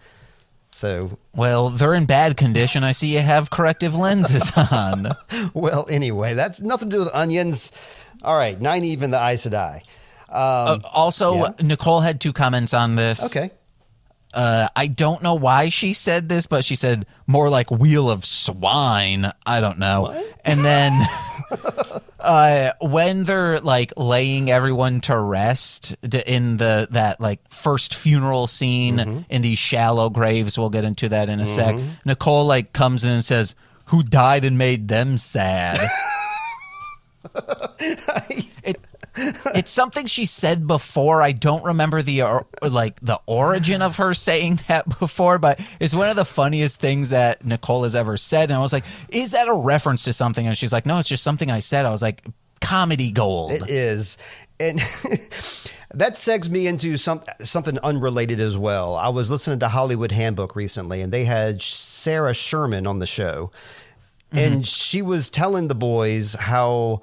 So, well, they're in bad condition. I see you have corrective lenses on. Well, anyway, that's nothing to do with onions. All right, Nynaeve and the Aes Sedai. Also, Nicole had 2 comments on this. Okay. I don't know why she said this, but she said more like Wheel of Swine. I don't know. What? And then when they're like laying everyone to rest in that like first funeral scene in these shallow graves, we'll get into that in a sec. Nicole like comes in and says, "Who died and made them sad?" It's something she said before. I don't remember the origin of her saying that before, but it's one of the funniest things that Nicole has ever said. And I was like, is that a reference to something? And she's like, no, it's just something I said. I was like, comedy gold. It is. And that segs me into something unrelated as well. I was listening to Hollywood Handbook recently, and they had Sarah Sherman on the show. And she was telling the boys how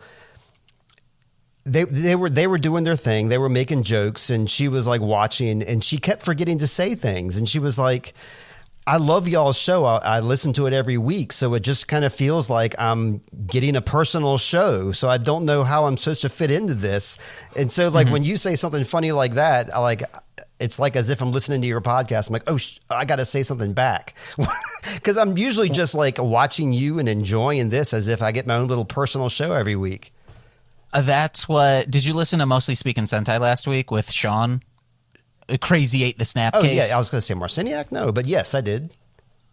they were doing their thing. They were making jokes, and she was like watching, and she kept forgetting to say things. And she was like, I love y'all's show. I listen to it every week. So it just kind of feels like I'm getting a personal show. So I don't know how I'm supposed to fit into this. And so like when you say something funny like that, it's like as if I'm listening to your podcast. I'm like, oh, I got to say something back. Because I'm usually just like watching you and enjoying this as if I get my own little personal show every week. That's what. Did you listen to Mostly Speakin Sentai last week with Sean? Crazy Ate the Snap case? Yeah, I was going to say Marciniak. No, but yes, I did.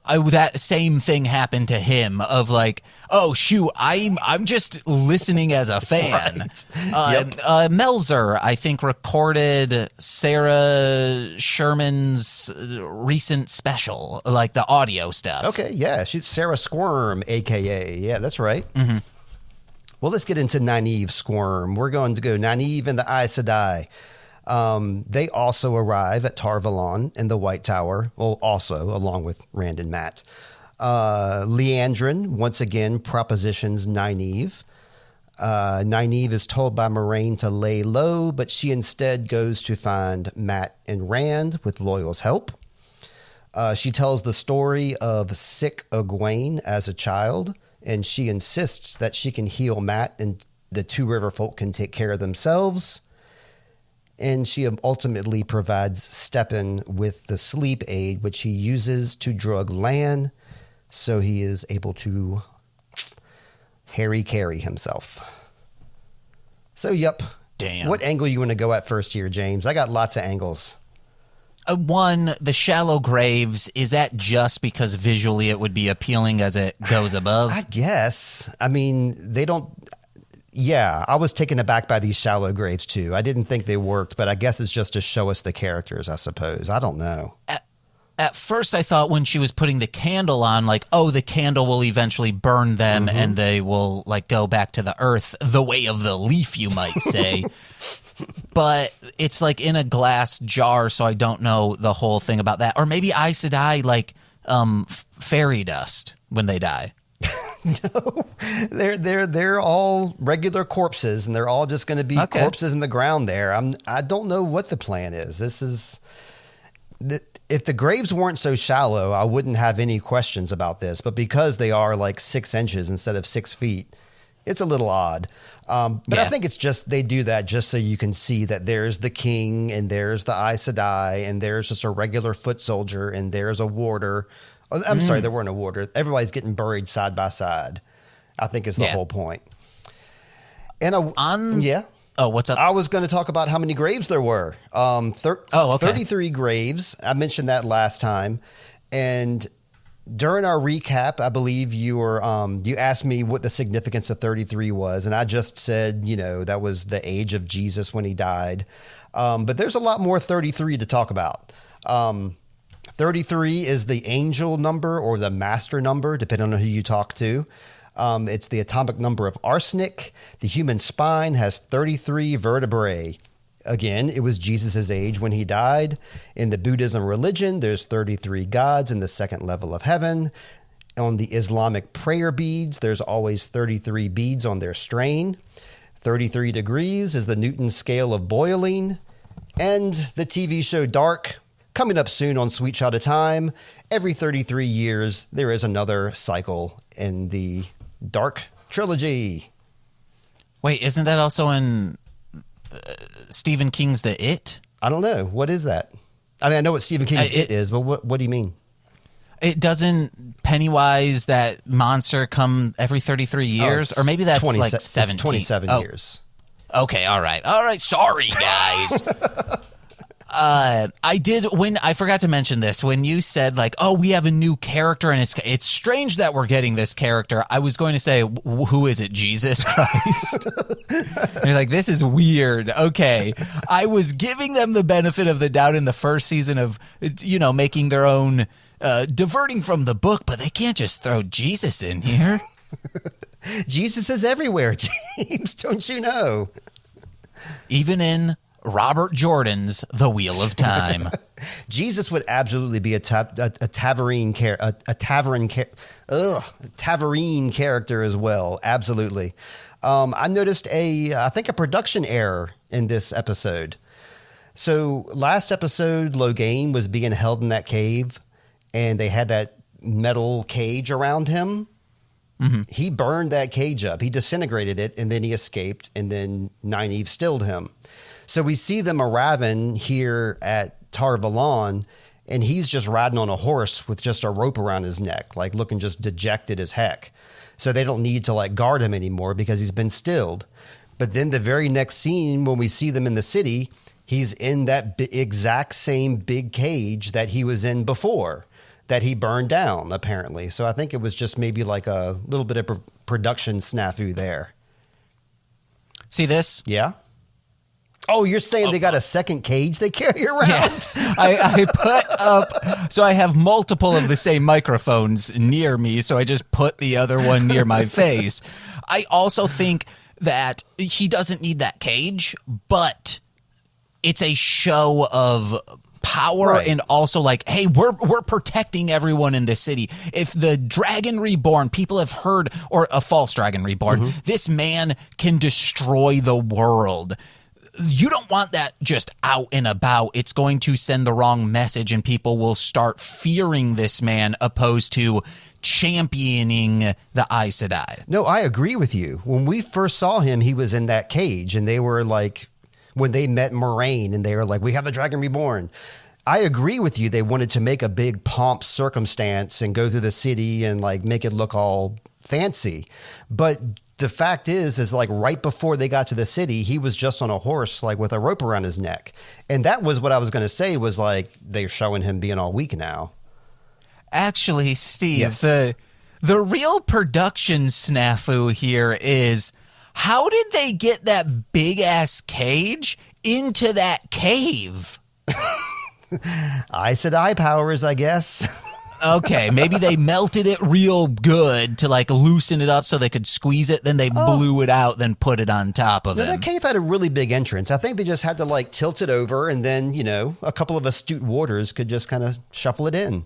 That same thing happened to him of like, oh shoot, I'm just listening as a fan. Right. Melzer, I think, recorded Sarah Sherman's recent special, like the audio stuff. Okay, yeah, she's Sarah Squirm, aka. Yeah, that's right. Well, let's get into Nynaeve Squirm. We're going to go Nynaeve and the Aes Sedai. They also arrive at Tar Valon in the White Tower, well, also along with Rand and Matt. Leandrin once again propositions Nynaeve. Nynaeve is told by Moraine to lay low, but she instead goes to find Matt and Rand with Loyal's help. She tells the story of sick Egwene as a child, and she insists that she can heal Matt and the 2 river folk can take care of themselves. And she ultimately provides Steppen with the sleep aid, which he uses to drug Lan, so he is able to Harry carry himself. So, yep. Damn. What angle you want to go at first here, James? I got lots of angles. One, the shallow graves, is that just because visually it would be appealing as it goes above? I guess. I mean, they don't... Yeah, I was taken aback by these shallow graves, too. I didn't think they worked, but I guess it's just to show us the characters, I suppose. I don't know. At first, I thought when she was putting the candle on, like, oh, the candle will eventually burn them and they will, like, go back to the earth, the way of the leaf, you might say. But it's, like, in a glass jar, so I don't know the whole thing about that. Or maybe Aes Sedai, like, fairy dust when they die. No, they're all regular corpses, and they're all just going to be corpses in the ground there. I don't know what the plan is. If the graves weren't so shallow, I wouldn't have any questions about this. But because they are like 6 inches instead of 6 feet, it's a little odd. But I think it's just they do that just so you can see that there's the king and there's the Aes Sedai and there's just a regular foot soldier and there's a warder. I'm sorry, there weren't a warder. Everybody's getting buried side by side, I think is the whole point. And Oh, what's up? I was going to talk about how many graves there were. 33 graves. I mentioned that last time. And during our recap, I believe you asked me what the significance of 33 was. And I just said, that was the age of Jesus when he died. But there's a lot more 33 to talk about. 33 is the angel number or the master number, depending on who you talk to. It's the atomic number of arsenic. The human spine has 33 vertebrae. Again, it was Jesus' age when he died. In the Buddhism religion, there's 33 gods in the second level of heaven. On the Islamic prayer beads, there's always 33 beads on their strain. 33 degrees is the Newton scale of boiling. And the TV show Dark, coming up soon on Sweet Child of Time. Every 33 years, there is another cycle in the Dark trilogy. Wait, isn't that also in Stephen King's The It? I don't know. What is that? I mean, I know what Stephen King's It is, but what do you mean? It doesn't Pennywise, that monster, come every 33 years? Or maybe that's like 17. 27 years. Okay, all right. Sorry, guys. I forgot to mention this when you said like, oh, we have a new character and it's strange that we're getting this character. I was going to say, who is it? Jesus Christ. And you're like, this is weird. Okay. I was giving them the benefit of the doubt in the first season of, making their own, diverting from the book, but they can't just throw Jesus in here. Jesus is everywhere, James. Don't you know? Even in Robert Jordan's The Wheel of Time. Jesus would absolutely be a Taverine character as well. Absolutely. I noticed I think a production error in this episode. So last episode, Logain was being held in that cave, and they had that metal cage around him. Mm-hmm. He burned that cage up. He disintegrated it, and then he escaped, and then Nynaeve stilled him. So we see them arriving here at Tar Valon, and he's just riding on a horse with just a rope around his neck, like looking just dejected as heck. So they don't need to like guard him anymore because he's been stilled. But then the very next scene, when we see them in the city, he's in that exact same big cage that he was in before, that he burned down, apparently. So I think it was just maybe like a little bit of production snafu there. See this? Yeah. Oh, you're saying they got a second cage they carry around? Yeah. I put up, so I have multiple of the same microphones near me, so I just put the other one near my face. I also think that he doesn't need that cage, but it's a show of power, right. And also like, hey, we're protecting everyone in this city. If the Dragon Reborn, people have heard, or a false Dragon Reborn, this man can destroy the world. You don't want that just out and about. It's going to send the wrong message, and people will start fearing this man opposed to championing the Aes Sedai. No, I agree with you. When we first saw him, he was in that cage, and they were like, when they met Moraine, and they were like, we have the Dragon Reborn. I agree with you. They wanted to make a big pomp circumstance and go through the city and like make it look all fancy. But the fact is like right before they got to the city, he was just on a horse, like with a rope around his neck. And that was what I was going to say was like, they're showing him being all weak now. Actually, Steve, yes. the real production snafu here is, how did they get that big ass cage into that cave? Aes Sedai powers, I guess. Okay, maybe they melted it real good to like loosen it up so they could squeeze it. Then they blew it out, then put it on top of it. That cave had a really big entrance. I think they just had to like tilt it over, and then, a couple of astute warders could just kind of shuffle it in.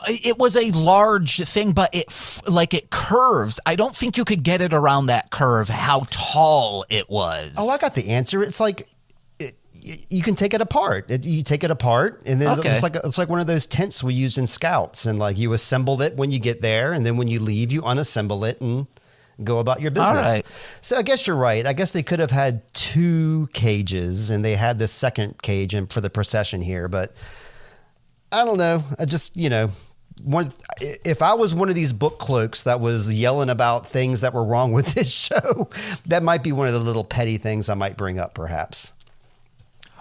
It was a large thing, but it curves. I don't think you could get it around that curve, how tall it was. Oh, I got the answer. It's like, you can take it apart. You take it apart, and then it's like one of those tents we use in Scouts, and like you assemble it when you get there, and then when you leave, you unassemble it and go about your business. All right. So I guess you're right. I guess they could have had 2 cages, and they had this second cage for the procession here, but I don't know. I just, if I was one of these book cloaks that was yelling about things that were wrong with this show, that might be one of the little petty things I might bring up, perhaps.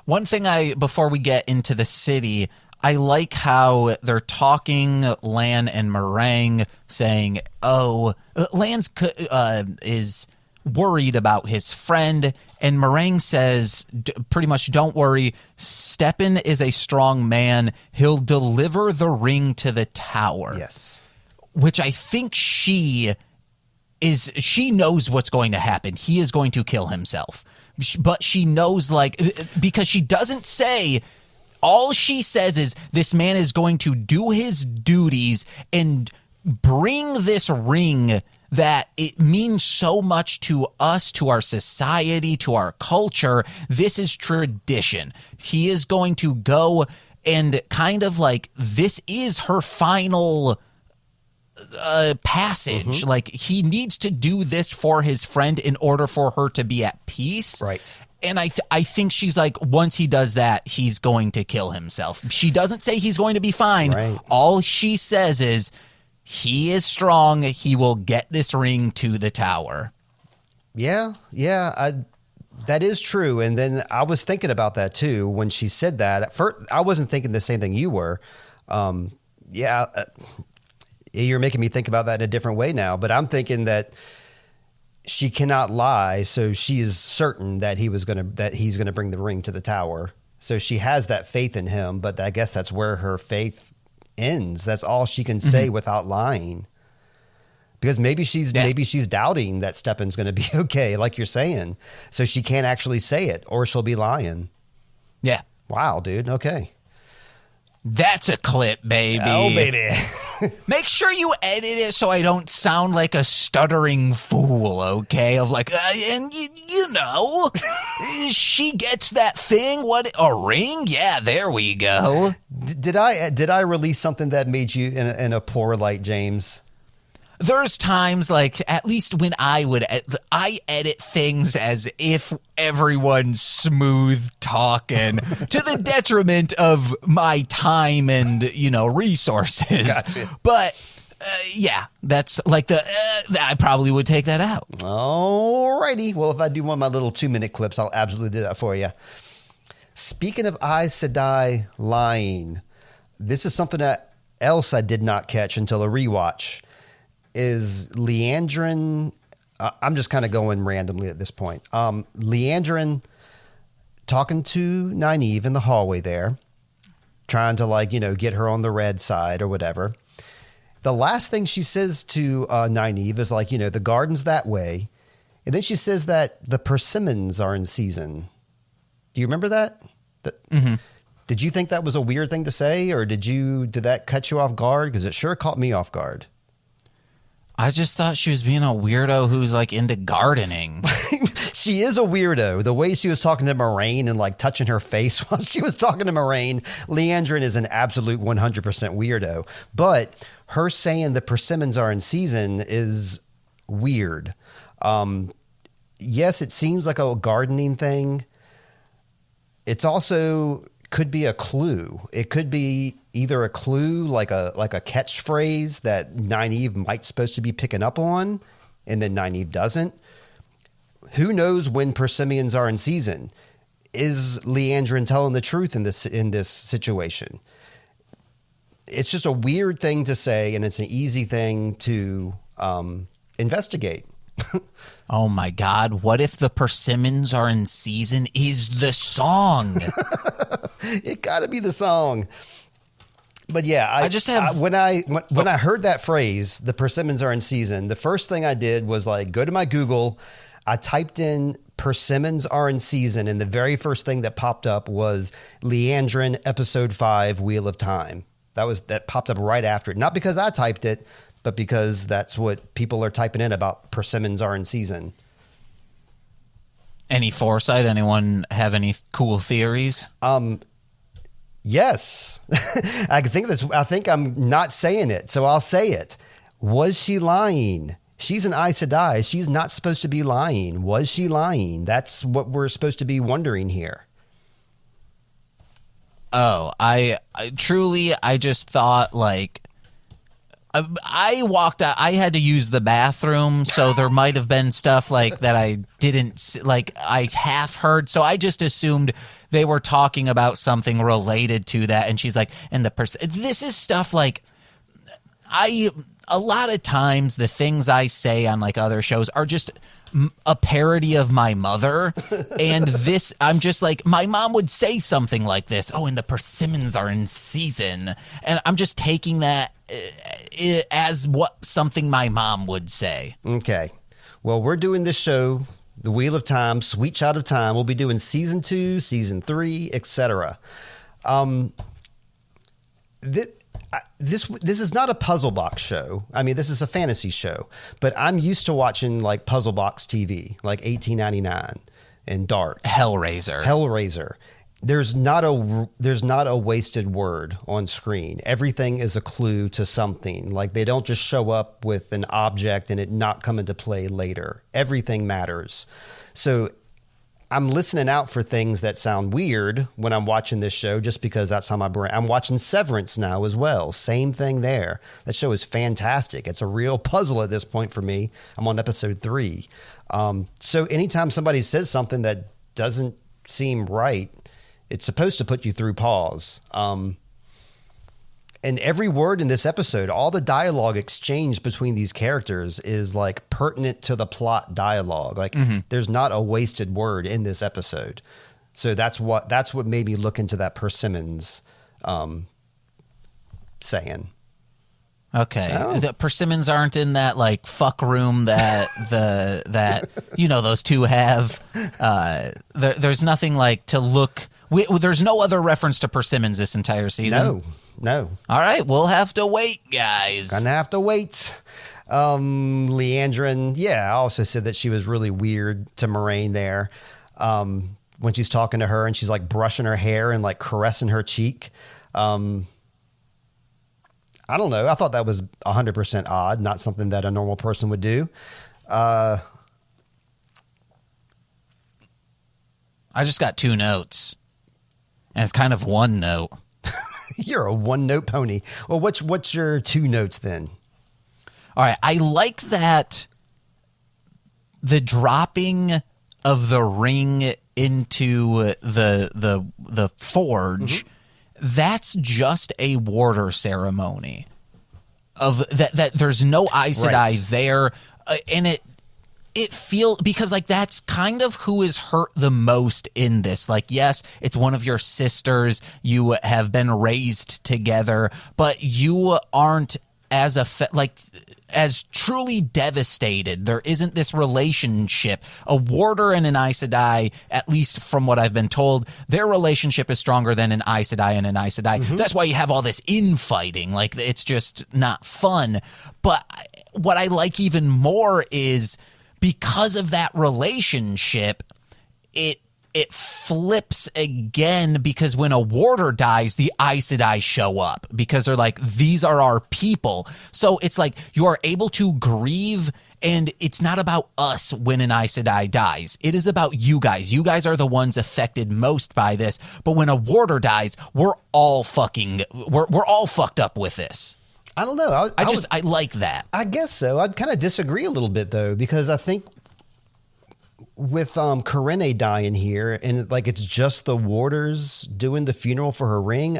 One thing before we get into the city, I like how they're talking, Lan and Meringue, saying, Lan is worried about his friend, and Meringue says, pretty much, don't worry, Stepan is a strong man. He'll deliver the ring to the tower. Yes. Which I think she knows what's going to happen. He is going to kill himself. but she knows, like, because she doesn't say. All she says is this man is going to do his duties and bring this ring that it means so much to us, to our society, to our culture. This is tradition. He is going to go and kind of like, this is her final passage. Like, he needs to do this for his friend in order for her to be at peace. Right. And I think she's like, once he does that, he's going to kill himself. She doesn't say he's going to be fine. Right. All she says is, he is strong. He will get this ring to the tower. Yeah. That is true. And then I was thinking about that too when she said that. At first, I wasn't thinking the same thing you were. You're making me think about that in a different way now. But I'm thinking that she cannot lie, so she is certain that he's going to bring the ring to the tower. So she has that faith in him, but I guess that's where her faith ends. That's all she can say without lying. Because maybe she's doubting that Steppen's going to be okay, like you're saying. So she can't actually say it, or she'll be lying. Yeah. Wow, dude. Okay. That's a clip, baby. Oh, baby. Make sure you edit it so I don't sound like a stuttering fool, okay? Of like, and you know, she gets that thing. What, a ring? Yeah, there we go. Did I release something that made you in a poor light, James? There's times, like, at least when I edit things as if everyone's smooth talking to the detriment of my time and, resources. Gotcha. But, yeah, that's like I probably would take that out. Alrighty. Well, if I do one of my little 2-minute clips, I'll absolutely do that for you. Speaking of Aes Sedai lying, this is something else I did not catch until a rewatch. Is Leandrin, I'm just kind of going randomly at this point. Leandrin talking to Nynaeve in the hallway there, trying to get her on the red side or whatever. The last thing she says to Nynaeve is the garden's that way. And then she says that the persimmons are in season. Do you remember that? Did you think that was a weird thing to say, or did that cut you off guard? Because it sure caught me off guard. I just thought she was being a weirdo who's into gardening. She is a weirdo. The way she was talking to Moraine and touching her face while she was talking to Moraine, Leandrin is an absolute 100% weirdo. But her saying the persimmons are in season is weird. Yes, it seems like a gardening thing. It's also could be a clue. It could be either a clue, like a catchphrase that Nynaeve might supposed to be picking up on, and then Nynaeve doesn't. Who knows when persimmons are in season? Is Leandrin telling the truth in this situation? It's just a weird thing to say, and it's an easy thing to investigate. Oh my God! What if the persimmons are in season is the song? It got to be the song. But yeah, when I heard that phrase, the persimmons are in season, the first thing I did was go to my Google. I typed in persimmons are in season, and the very first thing that popped up was Leandrin episode 5, Wheel of Time. That popped up right after it. Not because I typed it, but because that's what people are typing in about persimmons are in season. Any foresight? Anyone have any cool theories? Yes. I think I'm not saying it, so I'll say it. Was she lying? She's an Aes Sedai. She's not supposed to be lying. Was she lying? That's what we're supposed to be wondering here. Oh, I truly just thought I walked out. I had to use the bathroom, so there might have been stuff that I didn't I half heard. So I just assumed they were talking about something related to that. And she's like, and this is stuff a lot of times the things I say on other shows are just a parody of my mother. And this, I'm just my mom would say something like this. Oh, and the persimmons are in season. And I'm just taking that as something my mom would say. Okay. Well, we're doing this show The Wheel of Time, Sweet Child of Time. We'll be doing season 2, season 3, etc. This is not a puzzle box show. I mean, this is a fantasy show, but I'm used to watching like puzzle box TV, like 1899 and Dark, Hellraiser. There's not a wasted word on screen. Everything is a clue to something. Like they don't just show up with an object and it not come into play later. Everything matters. So I'm listening out for things that sound weird when I'm watching this show, just because that's how my brain. I'm watching Severance now as well. Same thing there. That show is fantastic. It's a real puzzle at this point for me. I'm on episode 3. So anytime somebody says something that doesn't seem right, it's supposed to put you through pause. And every word in this episode, all the dialogue exchanged between these characters is like pertinent to the plot dialogue. Like there's not a wasted word in this episode. So that's what made me look into that Persimmons saying. Okay. The Persimmons aren't in that like fuck room that those two have. There's nothing like to look. There's no other reference to Persimmons this entire season. No. All right, we'll have to wait, guys. Gonna have to wait. Leandrin, I also said that she was really weird to Moraine there. When she's talking to her and she's like brushing her hair and like caressing her cheek. I don't know. I thought that was 100% odd, not something that a normal person would do. I just got 2 notes. And it's kind of one note. You're a one-note pony. Well, what's your 2 notes then? All right. I like that the dropping of the ring into the forge, that's just a warder ceremony. Of that there's no Aes Sedai there, and it feels, because like that's kind of who is hurt the most in this. Like, yes, it's one of your sisters, you have been raised together, but you aren't as truly devastated. There isn't this relationship. A warder and an Aes Sedai, at least from what I've been told, their relationship is stronger than an Aes Sedai and an Aes Sedai. That's why you have all this infighting. Like, it's just not fun. But what I like even more is, because of that relationship, it flips again, because when a warder dies, the Aes Sedai show up because they're like, these are our people. So it's like you are able to grieve, and it's not about us when an Aes Sedai dies. It is about you guys. You guys are the ones affected most by this. But when a warder dies, we're all fucked up with this. I don't know. I like that. I guess so. I'd kind of disagree a little bit, though, because I think with Corinne dying here, and like it's just the warders doing the funeral for her ring.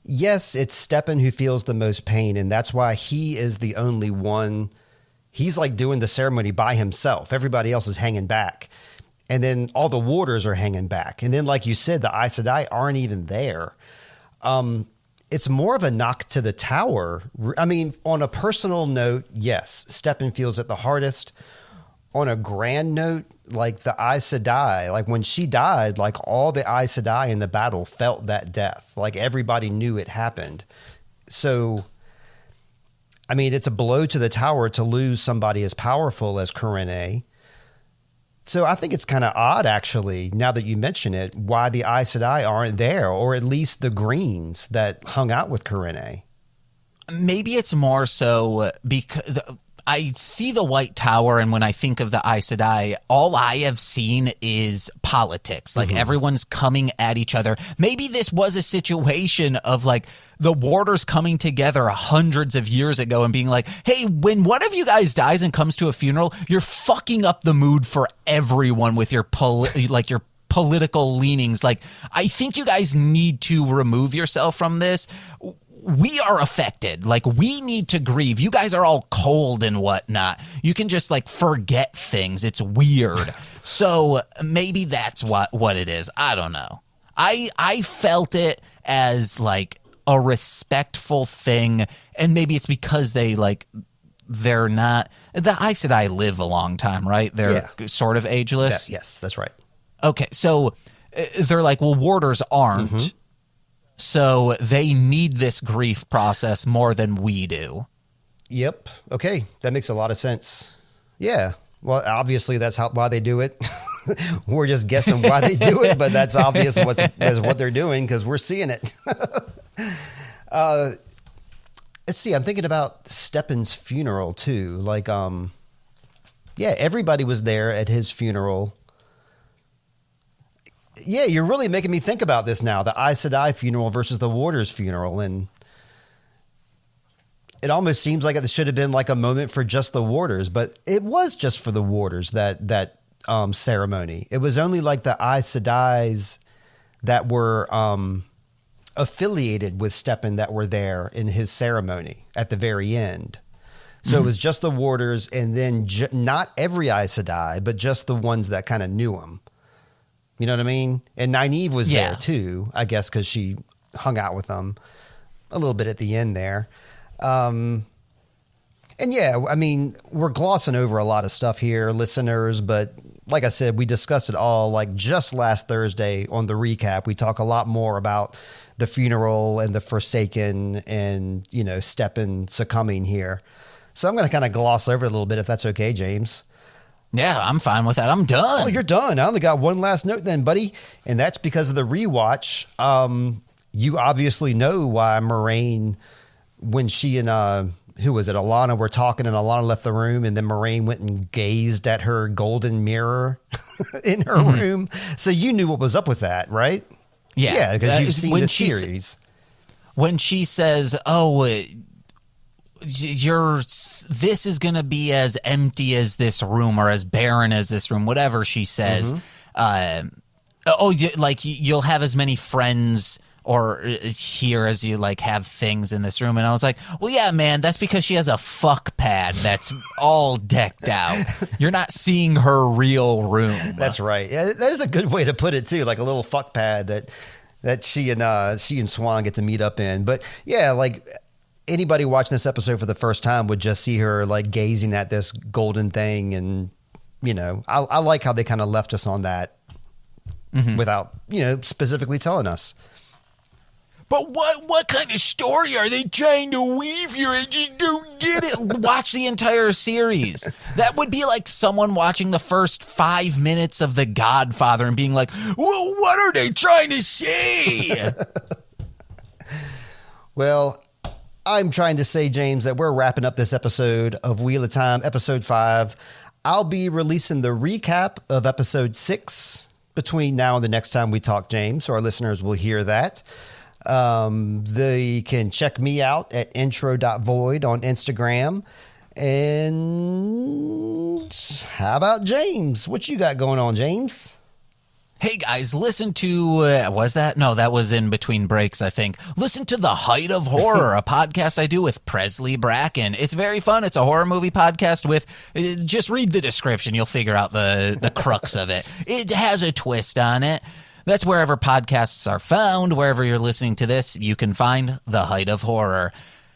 Yes, it's Stepan who feels the most pain, and that's why he is the only one. He's like doing the ceremony by himself. Everybody else is hanging back. And then all the warders are hanging back. And then, like you said, the Aes Sedai aren't even there. It's more of a knock to the tower. I mean, on a personal note, yes, Stepan feels it the hardest. On a grand note, like the Aes Sedai, like when she died, like all the Aes Sedai in the battle felt that death. Like everybody knew it happened. So, I mean, it's a blow to the tower to lose somebody as powerful as Corinne. So I think it's kind of odd, actually, now that you mention it, why the Aes Sedai aren't there, or at least the Greens that hung out with Corinne. Maybe it's more so because I see the White Tower, and when I think of the Aes Sedai, all I have seen is politics. Like everyone's coming at each other. Maybe this was a situation of like the warders coming together hundreds of years ago and being like, hey, when one of you guys dies and comes to a funeral, you're fucking up the mood for everyone with your political leanings. Like, I think you guys need to remove yourself from this. We are affected. Like, we need to grieve. You guys are all cold and whatnot. You can just like forget things. It's weird. So maybe that's what it is. I don't know. I felt it as like a respectful thing, and maybe it's because they like they're not. The Aes Sedai live a long time, right? They're sort of ageless. Yes, that's right. Okay, so they're like, well, warders aren't. Mm-hmm. So they need this grief process more than we do. Yep. Okay, that makes a lot of sense. Yeah. Well, obviously that's why they do it. We're just guessing why they do it, but that's obvious what they're doing because we're seeing it. Let's see. I'm thinking about Steppen's funeral too. Like, everybody was there at his funeral. Yeah, you're really making me think about this now. The Aes Sedai funeral versus the Warder's funeral, and it almost seems like it should have been like a moment for just the Warders, but it was just for the Warders that ceremony. It was only like the Aes Sedais that were affiliated with Steppen that were there in his ceremony at the very end. So It was just the Warders, and then not every Aes Sedai, but just the ones that kind of knew him. You know what I mean? And Nynaeve was there too, I guess, because she hung out with them a little bit at the end there. And yeah, I mean, we're glossing over a lot of stuff here, listeners, but like I said, we discussed it all like just last Thursday on the recap. We talk a lot more about the funeral and the Forsaken and, Steppen succumbing here. So I'm going to kind of gloss over it a little bit if that's okay, James. Yeah, I'm fine with that. I'm done. Oh, you're done. I only got one last note then, buddy. And that's because of the rewatch. You obviously know why Moraine, when she and, who was it, Alana were talking and Alana left the room and then Moraine went and gazed at her golden mirror in her room. So you knew what was up with that, right? Yeah. Yeah, because you've seen the series. When she says, this is going to be as empty as this room or as barren as this room, whatever she says. You'll have as many friends or here as you have things in this room. And I was like, well, yeah, man, that's because she has a fuck pad that's all decked out. You're not seeing her real room. That's right. Yeah, that is a good way to put it too. Like a little fuck pad that she and Swan get to meet up in. But yeah, like anybody watching this episode for the first time would just see her like gazing at this golden thing. And, I like how they kind of left us on that without, specifically telling us. But what kind of story are they trying to weave here? I just don't get it. Watch the entire series. That would be like someone watching the first 5 minutes of The Godfather and being like, well, what are they trying to say? Well, I'm trying to say, James, that we're wrapping up this episode of Wheel of Time, episode 5. I'll be releasing the recap of episode 6 between now and the next time we talk, James, so our listeners will hear that. They can check me out at intro.void on Instagram. And how about James? What you got going on, James? Hey guys, listen to, was that? No, that was in between breaks, I think. Listen to The Height of Horror, a podcast I do with Presley Bracken. It's very fun. It's a horror movie podcast with, just read the description. You'll figure out the crux of it. It has a twist on it. That's wherever podcasts are found. Wherever you're listening to this, you can find The Height of Horror.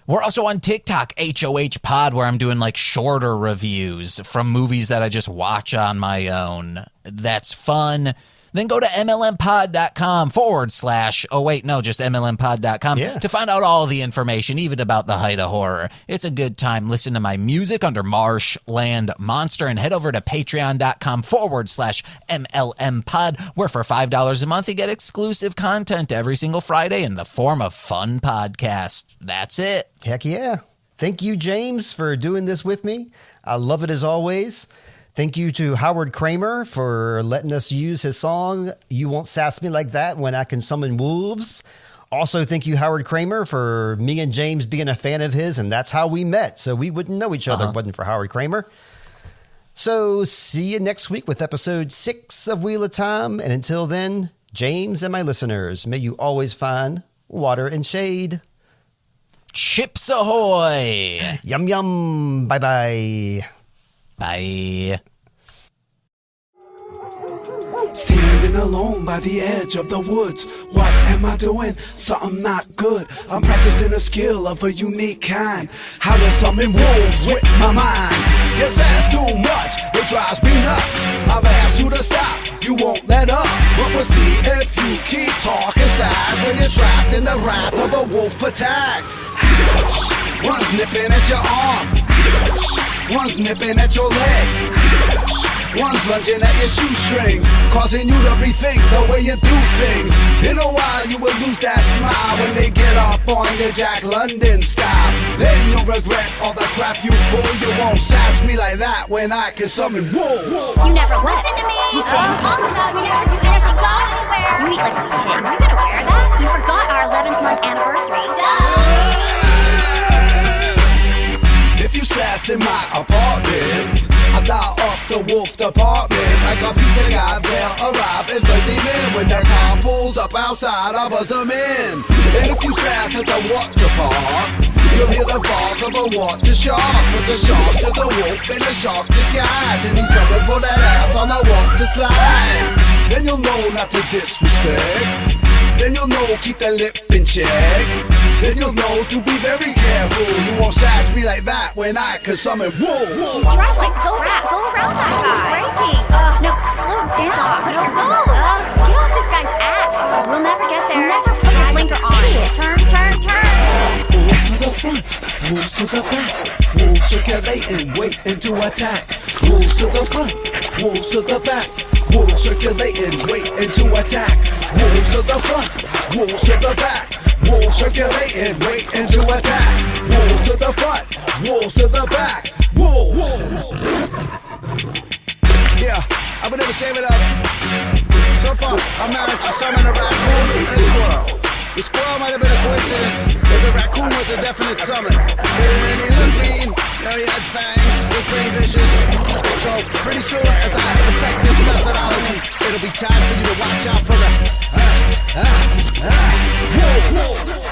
We're also on TikTok, HOH Pod, where I'm doing like shorter reviews from movies that I just watch on my own. That's fun. Then go to MLMpod.com just MLMpod.com to find out all the information, even about The Height of Horror. It's a good time. Listen to my music under Marsh Land Monster and head over to patreon.com /MLMpod, where for $5 a month you get exclusive content every single Friday in the form of fun podcasts. That's it. Heck yeah. Thank you, James, for doing this with me. I love it as always. Thank you to Howard Kramer for letting us use his song, You Won't Sass Me Like That When I Can Summon Wolves. Also, thank you, Howard Kramer, for me and James being a fan of his, and that's how we met. So we wouldn't know each other if it wasn't for Howard Kramer. So see you next week with episode 6 of Wheel of Time. And until then, James and my listeners, may you always find water and shade. Chips ahoy! Yum, yum. Bye-bye. Bye. Standing alone by the edge of the woods. What am I doing? Something not good. I'm practicing a skill of a unique kind. How to summon wolves with my mind. Yes, that's too much, it drives me nuts. I've asked you to stop, you won't let up. But we'll see if you keep talking size when you're trapped in the wrath of a wolf attack. Ouch! One's nipping at your arm. Ouch! One's nipping at your leg. Ouch! One's lunging at your shoestrings, causing you to rethink the way you do things. In a while you will lose that smile when they get up on your Jack London style. Then you'll regret all the crap you pull. You won't sass me like that when I can summon wolves. You never listen to me. You claim all of that. We never do anything. Go anywhere. You eat like a pig. Are you gonna wear that? You forgot our 11th month anniversary. If you sass in my apartment, I dial up the wolf department. Like a pizza guy, they'll arrive in 30 minutes. When their car pulls up outside, I buzz them in. And if you sass at the water park, you'll hear the bark of a water shark. But the shark's just a wolf in a shark disguise, and he's coming for that ass on the water slide. Then you'll know not to disrespect. Then you'll know keep that lip in check. Then you'll know to be very careful. You won't sass me like that when I can summon wolves. Drive like go around that guy. Breaking. No, slow down. Stop. No, go. Get off this guy's ass. We'll never get there. Never put your blinker on. Idiot. Turn. Wolves to the front, wolves to the back. Wolves circulating, waiting to attack. Wolves to the front, wolves to the back. Wolves circulating, waiting to attack. Wolves to the front, wolves to the back. Wolves circulating, waiting to attack. Wolves to the front, wolves to the back. Wolves. Yeah, I would never save it up. So far, I managed to summon a raccoon and a squirrel. The squirrel might have been a coincidence, but the raccoon was a definite summon. And he looked mean, he had fangs, he was pretty vicious. So pretty sure as I perfect this methodology, it'll be time for you to watch out for the whoa.